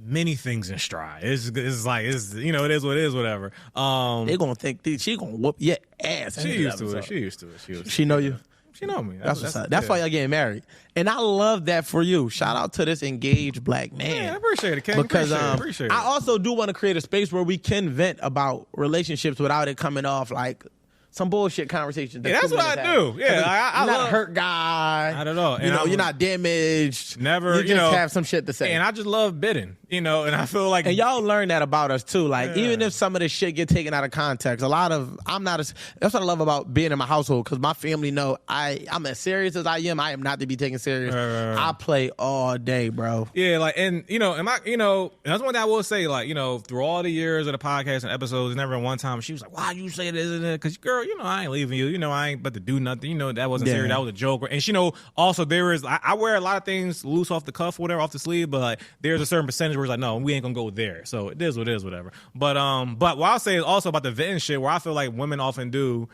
B: many things in stride. It's like, you know, it is what it is, whatever.
A: They gonna think she gonna whoop your ass.
B: She used to it.
A: She know you.
B: She know me.
A: That's what's up. That's why y'all getting married. And I love that for you. Shout out to this engaged black man.
B: Yeah, I appreciate it, King.
A: Because
B: appreciate it.
A: I also do want to create a space where we can vent about relationships without it coming off like some bullshit conversation.
B: Yeah, that's what I do. Yeah,
A: you're not a hurt guy.
B: Not at all.
A: You know, you're not damaged.
B: Never.
A: You just have some shit to say.
B: And I just love bidding. And I feel like,
A: and y'all learn that about us too. Like even if some of this shit get taken out of context, that's what I love about being in my household, because my family know I'm as serious as I am not to be taken serious. I play all day, bro.
B: Yeah, like, and that's one thing I will say, like, through all the years of the podcast and episodes, never one time she was like, why you say this and that? Because girl, I ain't leaving you. I ain't about to do nothing. That wasn't serious. That was a joke. And also there is, I wear a lot of things loose off the cuff, whatever, off the sleeve, but like, there's a certain percentage where it's like, no, we ain't gonna go there. So it is what it is, whatever. But what I'll say is also about the venting shit, where I feel like women often do,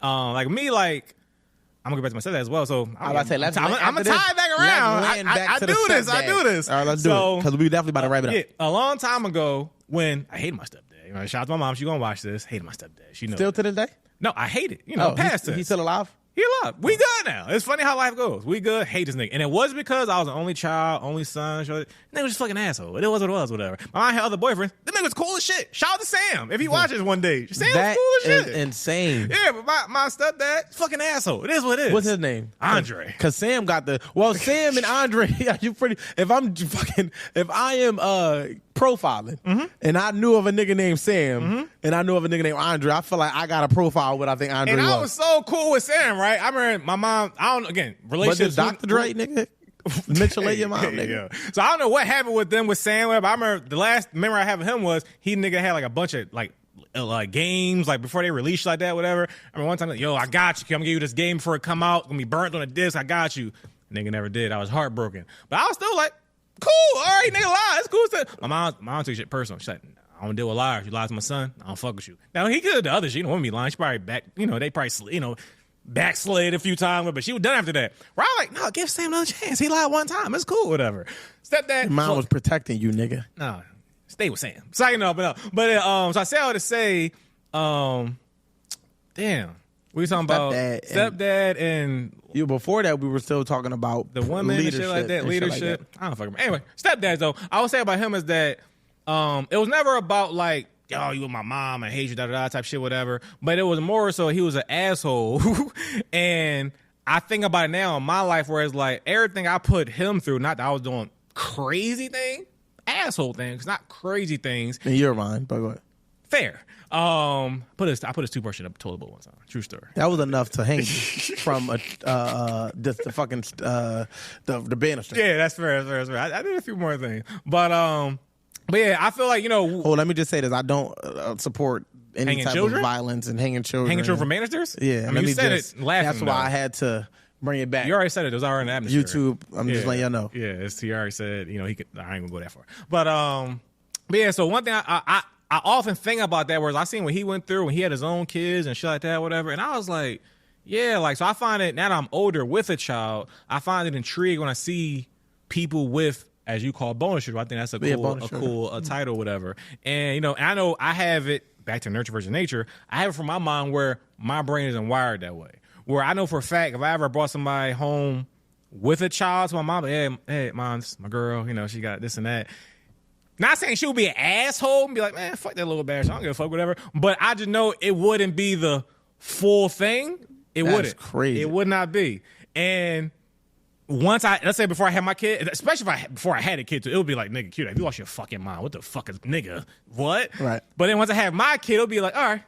B: like me, like, I'm gonna go back to my stepdad as well. So I'm gonna tie it back around. I do this.
A: All right, let's do it, because we definitely about to wrap it up.
B: Yeah, a long time ago, when I hated my stepdad. Shout out to my mom. She gonna watch this. Hated my stepdad. She knows.
A: Still to this day?
B: No, I hate it. Past it.
A: He's still alive?
B: He alive. We good now. It's funny how life goes. We good. Hate this nigga. And it was because I was the only child, only son. Nigga was just fucking asshole. It was what it was, whatever. My mom had other boyfriends. The nigga was cool as shit. Shout out to Sam. If he watches one day. Sam was cool as shit.
A: Insane.
B: Yeah, but my stepdad, fucking asshole. It is what it is.
A: What's his name?
B: Andre.
A: Because Sam got Sam and Andre, if I am profiling and I knew of a nigga named Sam and I knew of a nigga named Andre, I feel like I got a profile what I think Andre was.
B: And I was so cool with Sam, right? I remember my mom, relationships.
A: But Dr. Dre, nigga? Mitchell, your mom, nigga.
B: Yeah. So I don't know what happened with them with Sam. But I remember the last memory I have of him was he had like a bunch of like games like before they released like that, whatever. I mean, one time, yo, I got you. I'm gonna give you this game before it come out. It's gonna be burnt on a disc. I got you. Nigga never did. I was heartbroken, but I was still like, cool. All right, nigga, lie. It's cool. My mom took shit personal. She's like, I don't deal with liars. You lie to my son, I don't fuck with you. Now he could the other shit. You don't want me lying. She probably they probably backslid a few times, but she was done after that. Where I'm like, no, give Sam another chance. He lied one time. It's cool, whatever. Stepdad.
A: Mom was protecting you, nigga.
B: No, stay with Sam. So so I say all to say, damn, we talking about stepdad and
A: you. Before that, we were still talking about
B: the women and shit like that. Leadership. Like that. I don't fucking. Anyway, stepdad though, I would say about him is that it was never about like, yo, you with my mom, I hate you, da-da-da type shit, whatever. But it was more so he was an asshole. And I think about it now in my life where it's like everything I put him through, not that I was doing crazy things, asshole things, not crazy things.
A: In your mind, but go ahead.
B: Fair. I put his toothbrush in a toilet bowl one time. True story.
A: That was enough to hang from the fucking the banister.
B: Yeah, that's fair. I did a few more things, but yeah, I feel like
A: let me just say this: I don't support any type of violence and hanging children.
B: Hanging children from banisters?
A: Yeah,
B: I mean, you said it laughing.
A: That's why I had to bring it back.
B: You already said it. It was already in the atmosphere.
A: YouTube. I'm just letting y'all know.
B: Yeah, he already said. He could. I ain't gonna go that far. But yeah. So one thing I often think about that, whereas I seen what he went through when he had his own kids and shit like that, whatever, and I was like, yeah, like so. I find it now that I'm older with a child. I find it intriguing when I see people with, as you call, bonus children. I think that's a cool title, whatever. And I know I have it back to nurture versus nature. I have it from my mom where my brain isn't wired that way. Where I know for a fact if I ever brought somebody home with a child to my mom, hey, mom, this is my girl. She got this and that. Not saying she would be an asshole and be like, man, fuck that little bastard. I don't give a fuck, whatever. But I just know it wouldn't be the full thing. That's wouldn't.
A: Crazy.
B: It would not be. And once let's say before I had my kid, especially before I had a kid too, it would be like, nigga, cute. If you lost your fucking mind, what the fuck is nigga? What?
A: Right.
B: But then once I have my kid, it'll be like, all right,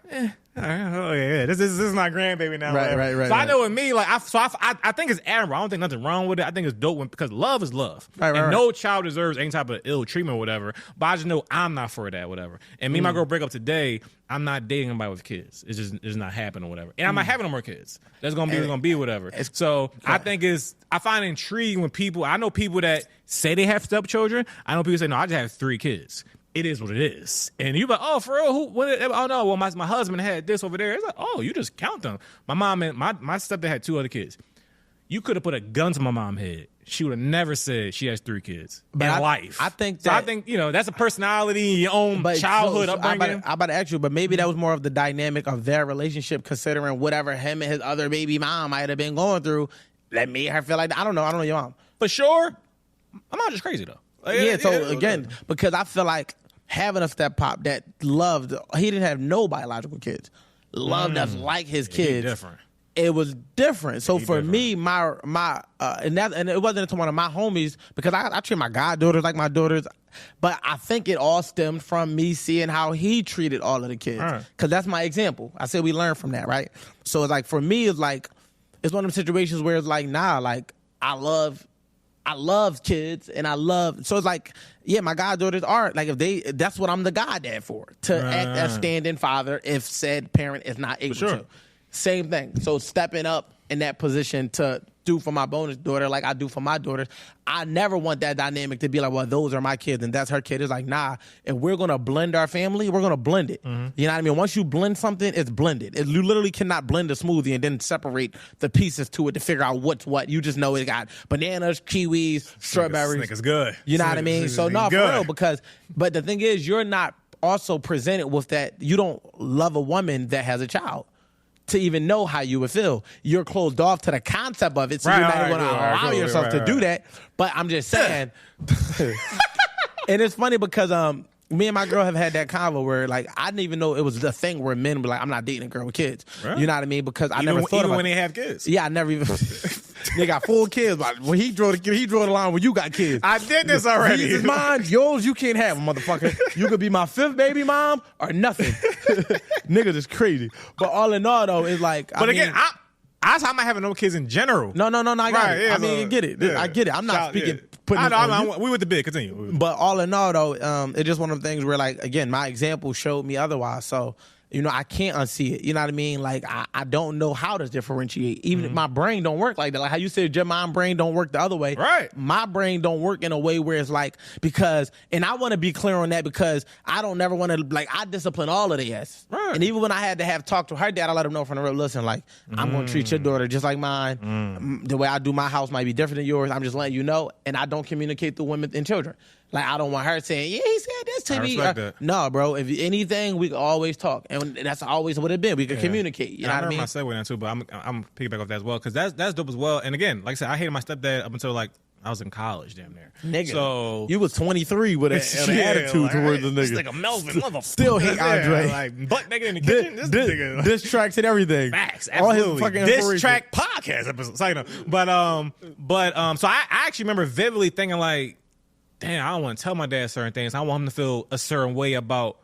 B: oh yeah, this is my grandbaby now.
A: Right.
B: So I know with me, like, I think it's admirable. I don't think nothing wrong with it. I think it's dope because love is love.
A: Right.
B: No child deserves any type of ill treatment or whatever. But I just know I'm not for that, whatever. And me and my girl break up today. I'm not dating anybody with kids. It's just not happening or whatever. And I'm not having no more kids. That's gonna be whatever. So I think I find it intriguing when I know people that say they have stepchildren. I know people say, no, I just have 3 kids. It is what it is. And you like, oh, for real? Oh, no, well, my husband had this over there. It's like, oh, you just count them. My mom and my stepdad had 2 other kids. You could have put a gun to my mom's head. she would have never said she has 3 kids in
A: I,
B: life.
A: I think
B: so
A: that.
B: I think, that's a personality in your own childhood upbringing.
A: I'm about to ask you, but maybe that was more of the dynamic of their relationship, considering whatever him and his other baby mom might have been going through that made her feel like that. I don't know your mom.
B: For sure. I'm not just crazy, though.
A: Again, because I feel like having a step pop that loved, he didn't have no biological kids, loved us like his kids.
B: Different.
A: It was different. So for me, my and it wasn't until one of my homies, because I treat my goddaughters like my daughters, but I think it all stemmed from me seeing how he treated all of the kids, because that's my example. I said we learn from that, right? So it's like, for me, it's like, it's one of them situations where it's like, nah, like I love kids, and so it's like, yeah, my goddaughters are like, that's what I'm the goddad for, to act as stand-in father if said parent is not able to. Same thing. So stepping up in that position to do for my bonus daughter like I do for my daughters, I never want that dynamic to be like, well, those are my kids and that's her kid. It's like, nah, if we're going to blend our family, we're going to blend it. You know what I mean? Once you blend something, it's blended. You literally cannot blend a smoothie and then separate the pieces to it to figure out what's what. You just know it got bananas, kiwis, strawberries.
B: This nigga's good.
A: You know what I mean? So no, for real, but the thing is, you're not also presented with that. You don't love a woman that has a child to even know how you would feel. You're closed off to the concept of it, so you're not even going to allow yourself to do that. But I'm just saying, and it's funny because me and my girl have had that convo where, like, I didn't even know it was the thing where men were like, I'm not dating a girl with kids. Right. You know what I mean? Because I never thought about
B: when they have kids.
A: Yeah, I never even. They got 4 kids. But when he drew the line when you got kids.
B: I did this already.
A: These is mine. Yours, you can't have them, motherfucker. You could be my 5th baby mom or nothing. Niggas is crazy. But all in all, though, it's like.
B: But again, I'm not having no kids in general.
A: No, I got it. Yeah, I mean, you get it. Yeah. I get it. I'm not speaking.
B: Yeah. We with the bid. Continue.
A: But all in all, though, it's just one of the things where, like, again, my example showed me otherwise. So, I can't unsee it. You know what I mean? Like, I don't know how to differentiate. Even if my brain don't work like that. Like how you said your mind brain don't work the other way.
B: Right.
A: My brain don't work in a way where it's like, because, and I want to be clear on that, because I don't never want to, like, I discipline all of the ass. Right. And even when I had to have talked to her dad, I let him know from the road, listen, like, I'm going to treat your daughter just like mine. The way I do my house might be different than yours. I'm just letting you know. And I don't communicate to women and children. Like, I don't want her saying, yeah, he said this to me. No, bro. If anything, we can always talk. And that's always what it been. We can communicate. You know what I mean?
B: I segue now, too, but I'm piggyback off that as well. Because that's dope as well. And again, like I said, I hated my stepdad up until, like, I was in college, damn near.
A: Nigga.
B: So
A: you was 23 with an attitude towards the nigga.
B: It's like a Melvin motherfucker.
A: Still hate Andre.
B: Like, butt naked in the kitchen. This nigga.
A: Diss tracks and everything.
B: Facts. Absolutely.
A: All his fucking
B: diss track podcast episode. So, so I actually remember vividly thinking, like, damn, I don't want to tell my dad certain things. I want him to feel a certain way about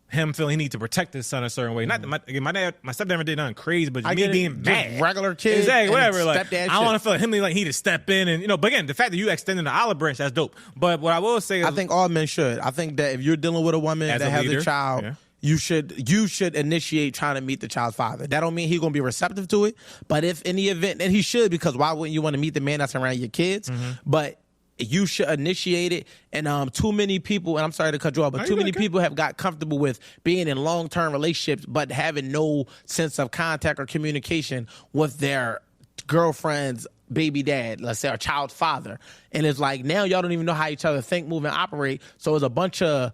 B: him feeling he needs to protect his son a certain way. Not that my stepdad never did nothing crazy, but me being mad.
A: Regular kids.
B: Exactly, whatever. Like,
A: I
B: don't want to feel like him like he to step in and, but again, the fact that you extending the olive branch, that's dope. But what I will say is,
A: I think all men should. I think that if you're dealing with a woman that has a child, you should initiate trying to meet the child's father. That don't mean he's gonna be receptive to it, but if in the event, and he should, because why wouldn't you want to meet the man that's around your kids? But you should initiate it. And too many people, and I'm sorry to cut you off, but too many people have got comfortable with being in long-term relationships but having no sense of contact or communication with their girlfriend's baby dad, let's say, or child's father. And it's like, now y'all don't even know how each other think, move, and operate. So it's a bunch of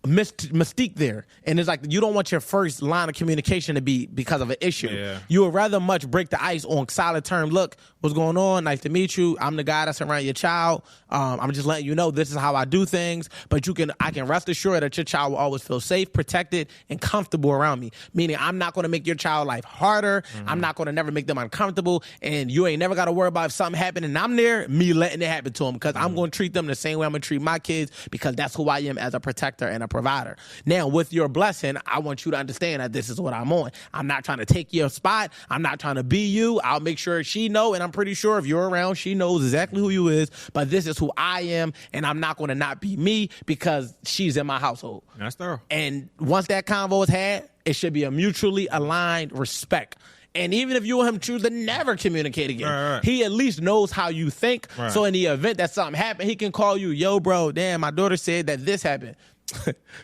A: mystique there. And it's like, you don't want your first line of communication to be because of an issue. Yeah. You would rather much break the ice on solid term. Look, what's going on? Nice to meet you. I'm the guy that's around your child. I'm just letting you know this is how I do things. But I can rest assured that your child will always feel safe, protected, and comfortable around me. Meaning, I'm not going to make your child life harder. I'm not going to never make them uncomfortable. And you ain't never got to worry about if something happened and I'm there, me letting it happen to them. Because I'm going to treat them the same way I'm going to treat my kids, because that's who I am as a protector and a provider. Now, with your blessing, I want you to understand that this is what I'm on. I'm not trying to take your spot. I'm not trying to be you. I'll make sure she know, and I'm pretty sure if you're around, she knows exactly who you is. But this is who I am, and I'm not going to not be me because she's in my household.
B: That's thorough.
A: And once that convo is had, it should be a mutually aligned respect. And even if you and him choose to never communicate again, he at least knows how you think. So in the event that something happened, he can call you, yo, bro, damn, my daughter said that this happened.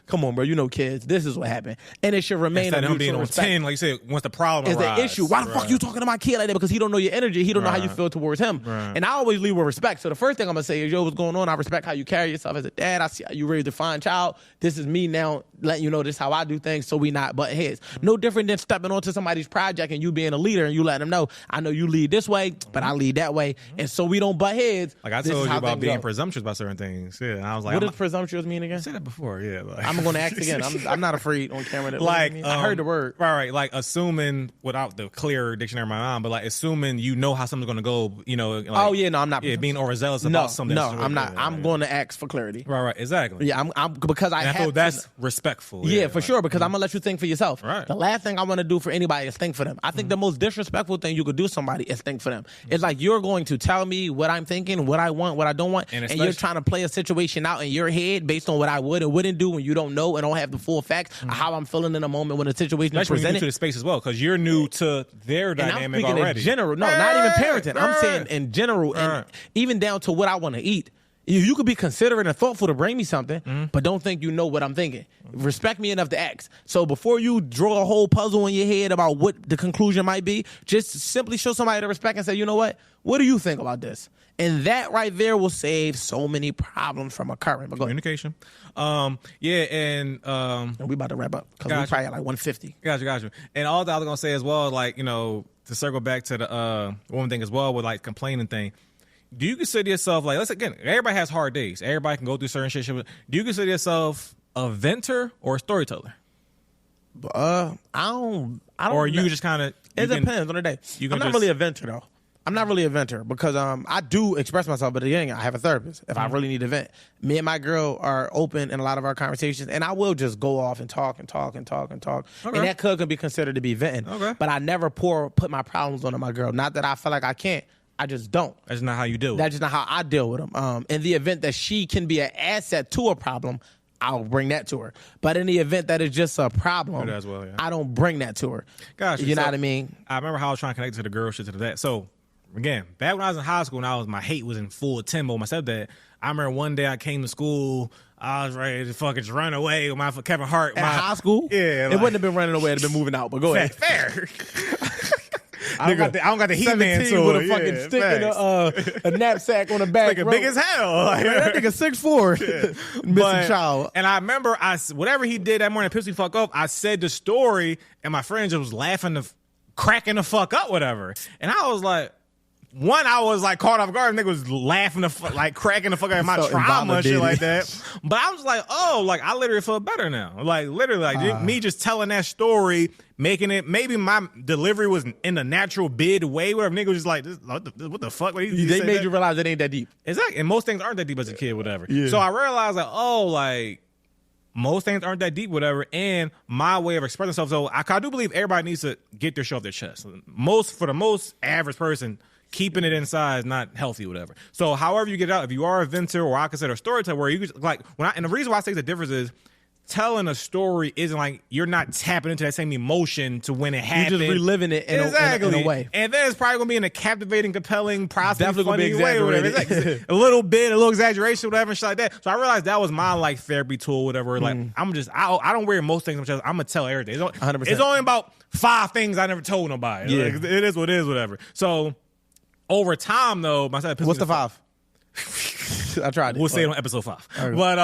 A: come on, bro, you know kids. This is what happened. And it should remain
B: Instead
A: a
B: of him
A: mutual
B: being on
A: respect.
B: 10, like you said, once the problem
A: Is the
B: arises.
A: issue. Why the fuck you talking to my kid like that? Because he don't know your energy. He don't know how you
B: Right.
A: feel towards him.
B: Right.
A: And I always lead with respect. So the first thing I'm going to say is, yo, what's going on? I respect how you carry yourself as a dad. I see how you raise a fine child. This is me now letting you know this is how I do things so we not butt heads. No different than stepping onto somebody's project and you being a leader and you letting them know, I know you lead this way, but I lead that way. And so we don't butt heads.
B: Like I
A: This is
B: told you
A: how
B: about
A: things
B: being
A: go.
B: presumptuous about certain things. Yeah, and I was like,
A: What
B: I'm
A: does presumptuous mean again?
B: I said that before. Yeah, like,
A: I'm going to ask again. I'm not afraid on camera. That
B: like
A: I heard the word.
B: right, like assuming without the clear dictionary in my mind, but like assuming you know how something's gonna go, you know. Like,
A: Oh yeah, no, I'm not.
B: yeah, being overzealous
A: no,
B: about something.
A: no, I'm not.
B: Yeah,
A: I'm going to ask for clarity.
B: right, exactly.
A: Yeah, I'm because I
B: And I
A: have
B: feel
A: to-
B: that's respectful.
A: Yeah, for
B: like,
A: sure, because I'm gonna let you think for yourself.
B: Right.
A: The last thing I want to do for anybody is think for them. I think the most disrespectful thing you could do to somebody is think for them. It's like you're going to tell me what I'm thinking, what I want, what I don't want,
B: And
A: and you're
B: especially-
A: trying to play a situation out in your head based on what I would and wouldn't do when you don't know and don't have the full facts of how I'm feeling in a moment when a situation is
B: Especially when you're new
A: presented.
B: to the space as well, because you're new to their
A: And I'm
B: dynamic
A: speaking
B: already.
A: in general. No, not even parenting. I'm
B: Right.
A: saying in general, and
B: Right.
A: even down to what I want to eat. You could be considerate and thoughtful to bring me something,
B: Mm-hmm.
A: but don't think you know what I'm thinking. Respect me enough to ask. So before you draw a whole puzzle in your head about what the conclusion might be, just simply show somebody the respect and say, you know what do you think about this? And that right there will save so many problems from occurring. But go ahead.
B: Communication. Yeah, and
A: And we about to wrap up because we
B: Gotcha.
A: probably at like 150.
B: Gotcha. And all that I was gonna say as well, like, you know, to circle back to the woman thing as well with like complaining thing. Do you consider yourself like, let's again, everybody has hard days. Everybody can go through certain shit. Do you consider yourself a venter or a storyteller?
A: I don't.
B: Or you just kind of
A: It depends on the day.
B: you
A: I'm
B: can
A: not
B: just-
A: really a venter though. I'm not really a venter because I do express myself, but again, I have a therapist. If I really need to vent, me and my girl are open in a lot of our conversations, and I will just go off and talk. And that could be considered to be venting.
B: Okay.
A: But I never put my problems onto my girl. Not that I feel like I can't. I just don't.
B: That's not how you do it.
A: That's just not how I deal with them. In the event that she can be an asset to a problem, I'll bring that to her. But in the event that it's just a problem,
B: Good as well, yeah.
A: I don't bring that to her.
B: Gotcha.
A: You know
B: So,
A: what I mean?
B: I remember how I was trying to connect to the girl shit to that. So again, back when I was in high school and my hate was in full tempo with my stepdad, I remember one day I came to school, I was ready to fucking just run away with my Kevin Hart.
A: At
B: my
A: high school?
B: Yeah.
A: It wouldn't have been running away. It'd have been moving out, but go ahead.
B: fair. I don't got the heat man
A: 17
B: to
A: with
B: it.
A: a fucking
B: Yeah,
A: stick
B: facts.
A: and a knapsack on the back.
B: Nigga
A: bro.
B: big as hell.
A: Man, that nigga 6'4". Missing
B: But-
A: child.
B: And I remember whatever he did that morning pissed me fuck off. I said the story and my friend just was laughing, cracking the fuck up, whatever. And I was like, I was like caught off guard. Nigga was laughing like cracking the fuck out of my
A: So
B: trauma and shit
A: invalidated.
B: like that. But I was like, oh, like I literally feel better now. Like literally, like me just telling that story, making it. Maybe my delivery was in a natural bid way. Whatever. Nigga was just like, what the fuck? He
A: They
B: said
A: made
B: that?
A: you realize it ain't that deep.
B: Exactly. And most things aren't that deep as a kid, whatever.
A: Yeah.
B: So I realized like, oh, like most things aren't that deep, whatever. And my way of expressing myself. So I do believe everybody needs to get their shit off their chest. For the most average person, keeping it inside is not healthy, whatever. So however you get it out, if you are a venter or I consider a storyteller, where you could, like and the reason why I say the difference is telling a story isn't like you're not tapping into that same emotion to when it happened.
A: just reliving it in a way.
B: And then it's probably gonna be in a captivating, compelling, possibly
A: Definitely gonna be
B: funny way, whatever.
A: exaggerated.
B: It's like a little bit, a little exaggeration, whatever, and shit like that. So I realized that was my like therapy tool, whatever. Like I don't wear most things. I'm gonna tell everything. It's only,
A: 100%.
B: it's only about 5 things I never told nobody.
A: Yeah.
B: Like, it is what it is, whatever. So over time, though,
A: What's the 5? I tried it.
B: We'll say it on episode 5. But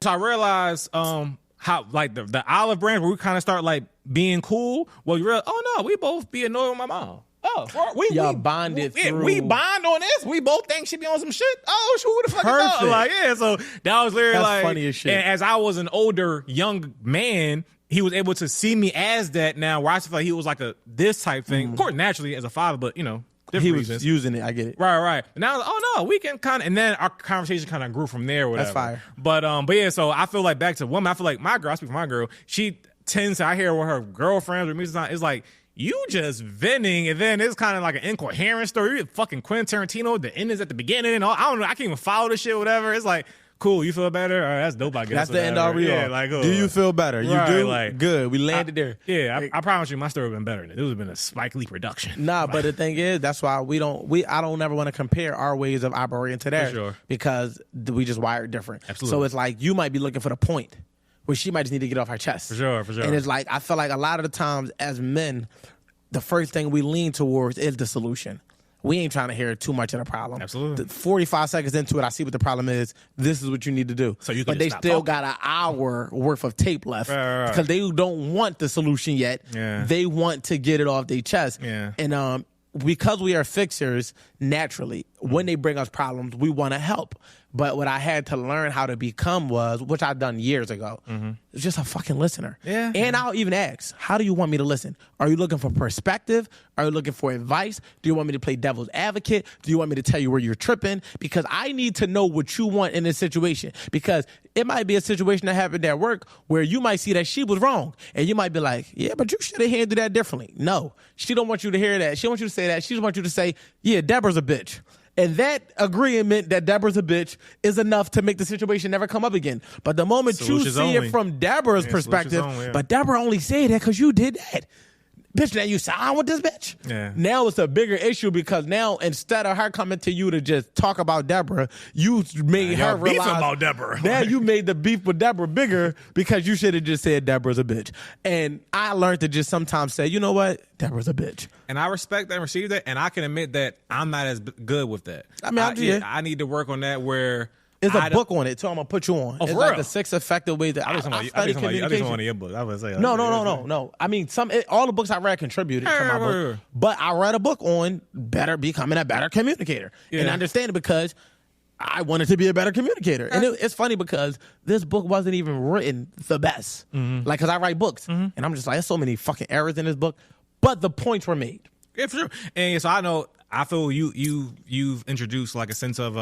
B: so I realized how like the olive branch where we kind of start like being cool. Well, you realize, oh no, we both be annoyed with my mom. Oh,
A: Y'all bonded through.
B: we bond on this. We both think she be on some shit. Oh, who the fuck
A: Perfect.
B: know? Like, yeah, so that was literally
A: That's
B: like
A: funny as shit.
B: And as I was an older young man, he was able to see me as that now, where I feel like he was like this type thing. Of course, naturally as a father, but you know, different
A: He was
B: reasons.
A: using it. I get it.
B: Right. And I was like, oh no, we can kind of, and then our conversation kind of grew from there. Whatever.
A: That's fire.
B: But yeah, so I feel like back to women. I feel like my girl. I speak for my girl. She tends to. I hear with her girlfriends or me sometimes. It's like you just venting, and then it's kind of like an incoherent story. You're fucking Quentin Tarantino. The end is at the beginning, and all. I don't know. I can't even follow this shit. Whatever. It's like. Cool, you feel better? All right, that's dope, I guess.
A: That's the end all
B: whatever.
A: real.
B: Yeah, like, cool.
A: Do you feel better? You
B: Right,
A: do?
B: like-
A: Good. We landed there.
B: Yeah, I promise you, my story would have been better than it. It would have been a Spike Lee production.
A: Nah, but the thing is, that's why I don't never want to compare our ways of operating to theirs
B: sure.
A: because we just wired different.
B: Absolutely.
A: So it's like you might be looking for the point. where she might just need to get off her chest.
B: For sure, for sure.
A: And it's like, I feel like a lot of the times as men, the first thing we lean towards is the solution. We ain't trying to hear too much of the problem.
B: Absolutely.
A: 45 seconds into it, I see what the problem is. This is what you need to do.
B: So you can
A: but they
B: just stop
A: still
B: talking.
A: got an hour worth of tape left
B: Right.
A: because they don't want the solution yet.
B: Yeah.
A: They want to get it off their chest.
B: Yeah.
A: And because we are fixers, naturally, when they bring us problems, we want to help. But what I had to learn how to become was, which I've done years ago, is just a fucking listener.
B: Yeah.
A: And I'll even ask, how do you want me to listen? Are you looking for perspective? Are you looking for advice? Do you want me to play devil's advocate? Do you want me to tell you where you're tripping? Because I need to know what you want in this situation. Because it might be a situation that happened at work where you might see that she was wrong. And you might be like, yeah, but you should have handled that differently. No, she don't want you to hear that. She don't want you to say that. She just wants you to say, yeah, Deborah's a bitch. And that agreement that Deborah's a bitch is enough to make the situation never come up again. But the moment
B: Solutions
A: you see
B: only.
A: it from Deborah's perspective,
B: solutions only, yeah.
A: but Deborah only said that because you did that. Bitch, now you side with this bitch.
B: Yeah.
A: Now it's a bigger issue because now instead of her coming to you to just talk about Deborah, you made her
B: y'all beefing
A: realize
B: about Deborah.
A: Now you made the beef with Deborah bigger because you should have just said Deborah's a bitch. And I learned to just sometimes say, you know what, Deborah's a bitch.
B: And I respect that and receive that, and I can admit that I'm not as good with that.
A: I mean,
B: I need to work on that where
A: There's a book on it, so I'm gonna put you on.
B: Oh,
A: it's
B: for
A: like
B: real?
A: the 6 effective ways that I
B: I
A: study
B: think
A: communication.
B: one of your books. I was say
A: No. I mean, all the books I read contributed to my book, but I read a book on becoming a better communicator and
B: Yeah.
A: understand it because I wanted to be a better communicator. And it's funny because this book wasn't even written the best, like because I write books, and I'm just like, there's so many fucking errors in this book, but the points were made.
B: Yeah, for sure. And so I feel you've introduced like a sense of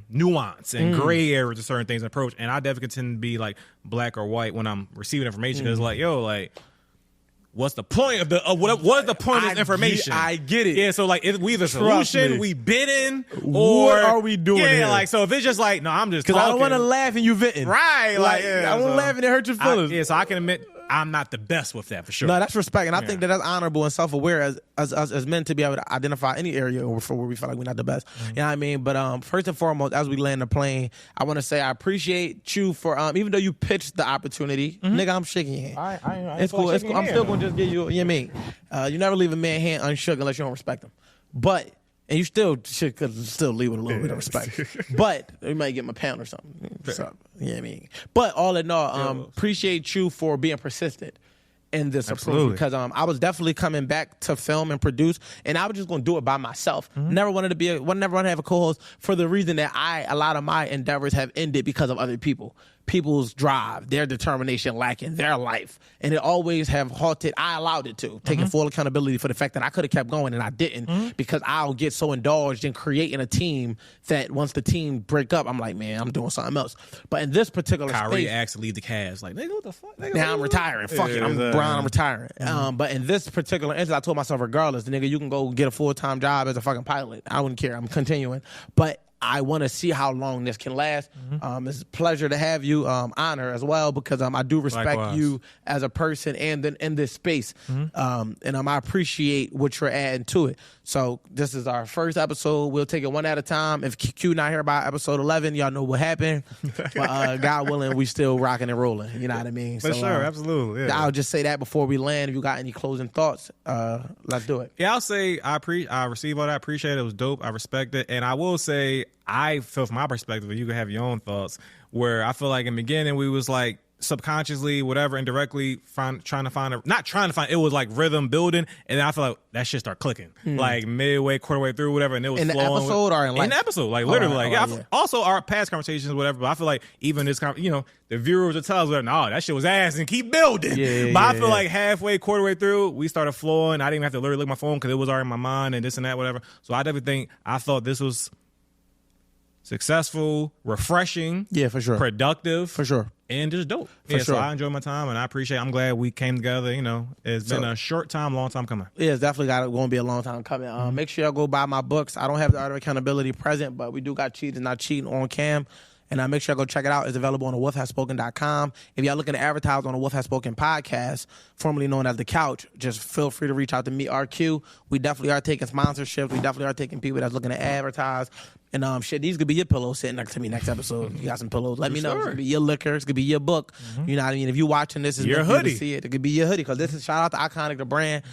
B: nuance and gray areas to certain things and approach. And I definitely tend to be like black or white when I'm receiving information because like, yo, like, what's the point of what's the point of this information?
A: I get it.
B: Yeah, so like if we the
A: Trust
B: solution,
A: me.
B: we bidding,
A: What
B: or
A: are we doing
B: Yeah,
A: here?
B: like so if it's just like, no, I'm just
A: Because I don't want to
B: talking.
A: laugh and you venting.
B: Right, like
A: I don't
B: so
A: laugh and it hurt your feelings.
B: so I can admit I'm not the best with that for sure.
A: No, that's respect, and I think that's honorable and self-aware as men to be able to identify any area for where we feel like we're not the best. You know what I mean? But first and foremost, as we land the plane, I want to say I appreciate you for even though you pitched the opportunity, nigga, I'm shaking your hand.
B: I
A: It's cool. It's cool. I'm still gonna just give you. You know what I mean? You never leave a man hand unshook unless you don't respect him. But and you still could still leave with a little bit of respect. But you might get my pound or something. So, you know what I mean? But all in all, appreciate you for being persistent in this approach
B: Absolutely.
A: because I was definitely coming back to film and produce, and I was just going to do it by myself. Never wanted to never wanted to have a co-host for the reason that a lot of my endeavors have ended because of other people. People's drive, their determination lacking, their life. And it always have halted. I allowed it to, taking full accountability for the fact that I could have kept going and I didn't because I'll get so indulged in creating a team that once the team break up, I'm like, man, I'm doing something else. But in this particular
B: Kyrie
A: space,
B: asked to leave the Cavs. Like, nigga, what the fuck? Nigga,
A: now I'm retiring. Fuck it. I'm Brown. I'm retiring. But in this particular instance, I told myself, regardless, nigga, you can go get a full-time job as a fucking pilot. I wouldn't care. I'm continuing. But I want to see how long this can last. It's a pleasure to have you. Honor as well because I do respect
B: Likewise.
A: you as a person and in this space. And I appreciate what you're adding to it. So this is our first episode. We'll take it one at a time. If Q not here by episode 11, y'all know what happened. But God willing, we still rocking and rolling. You know what I mean?
B: For sure, absolutely. Yeah.
A: I'll just say that before we land. If you got any closing thoughts, let's do it.
B: Yeah, I'll say I receive all that. I appreciate it. It was dope. I respect it. And I will say I feel from my perspective, you can have your own thoughts, where I feel like in the beginning we was like subconsciously, whatever, indirectly it was like rhythm building, and then I feel like that shit start clicking. Like midway, quarter way through, whatever, and it was
A: In the
B: flowing
A: episode or in life?
B: in the episode, like literally,
A: right,
B: like
A: yeah.
B: also our past conversations, whatever, but I feel like even this the viewers will tell us, whatever, no, that shit was ass and keep building. But I feel like halfway, quarter way through, we started flowing. I didn't even have to literally look at my phone because it was already in my mind and this and that, whatever. So I definitely think I thought this was successful, refreshing,
A: Yeah, for sure.
B: productive,
A: For sure.
B: and just dope.
A: For
B: So
A: sure.
B: I enjoyed my time, and I appreciate. I'm glad we came together. It's been a short time, long time coming.
A: Yeah, it's definitely going to be a long time coming. Make sure y'all go buy my books. I don't have the Art of Accountability present, but we do got Cheating Not Cheating on cam. And make sure y'all go check it out. It's available on the wolfhasspoken.com. If y'all looking to advertise on the Wolf Has Spoken podcast, formerly known as The Couch, just feel free to reach out to me, RQ. We definitely are taking sponsorships. We definitely are taking people that's looking to advertise. And shit, these could be your pillows sitting next to me next episode. You got some pillows. Let me know. It could be your liquor. It could be your book. You know what I mean? If you watching this, it's
B: Your
A: meant for you
B: hoodie.
A: to see it. It could be your hoodie because this is shout out to Iconic, the brand.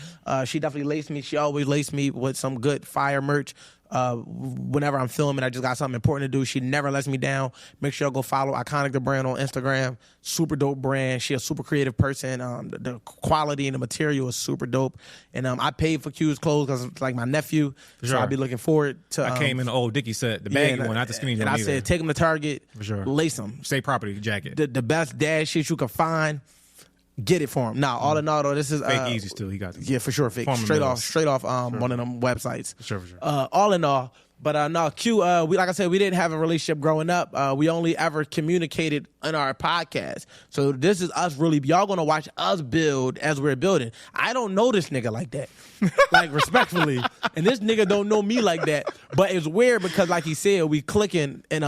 A: She definitely laced me. She always laced me with some good fire merch. Whenever I'm filming, I just got something important to do. She never lets me down. Make sure y'all go follow Iconic the brand on Instagram. Super dope brand. She a super creative person. The quality and the material is super dope. And I paid for Q's clothes because it's like my nephew. So
B: sure.
A: I'll be looking forward to.
B: I came in the old Dickie set, the baggy one, not the skinny
A: And
B: one
A: I
B: either.
A: said, take them to Target.
B: For sure.
A: Lace them.
B: State property jacket.
A: The best dad shit you can find. Get it for him. Now, all in all, though, this is
B: Fake Easy still. He got this.
A: yeah, for sure, fake.
B: Former
A: Straight
B: Mills.
A: off one of them websites.
B: For sure.
A: All in all, but no, Q. We like I said, we didn't have a relationship growing up. We only ever communicated in our podcast. So this is us really. Y'all gonna watch us build as we're building. I don't know this nigga like that, like respectfully, and this nigga don't know me like that. But it's weird because, like he said, we clicking and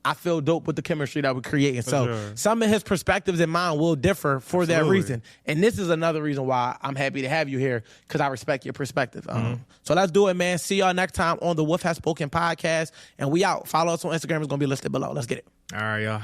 A: I feel dope with the chemistry that we're creating. So
B: sure.
A: some of his perspectives and mine will differ for that
B: Absolutely.
A: reason. And this is another reason why I'm happy to have you here because I respect your perspective. So let's do it, man. See y'all next time on the Wolf Has Spoken podcast. And we out. Follow us on Instagram. It's going to be listed below. Let's get it.
B: All right, y'all.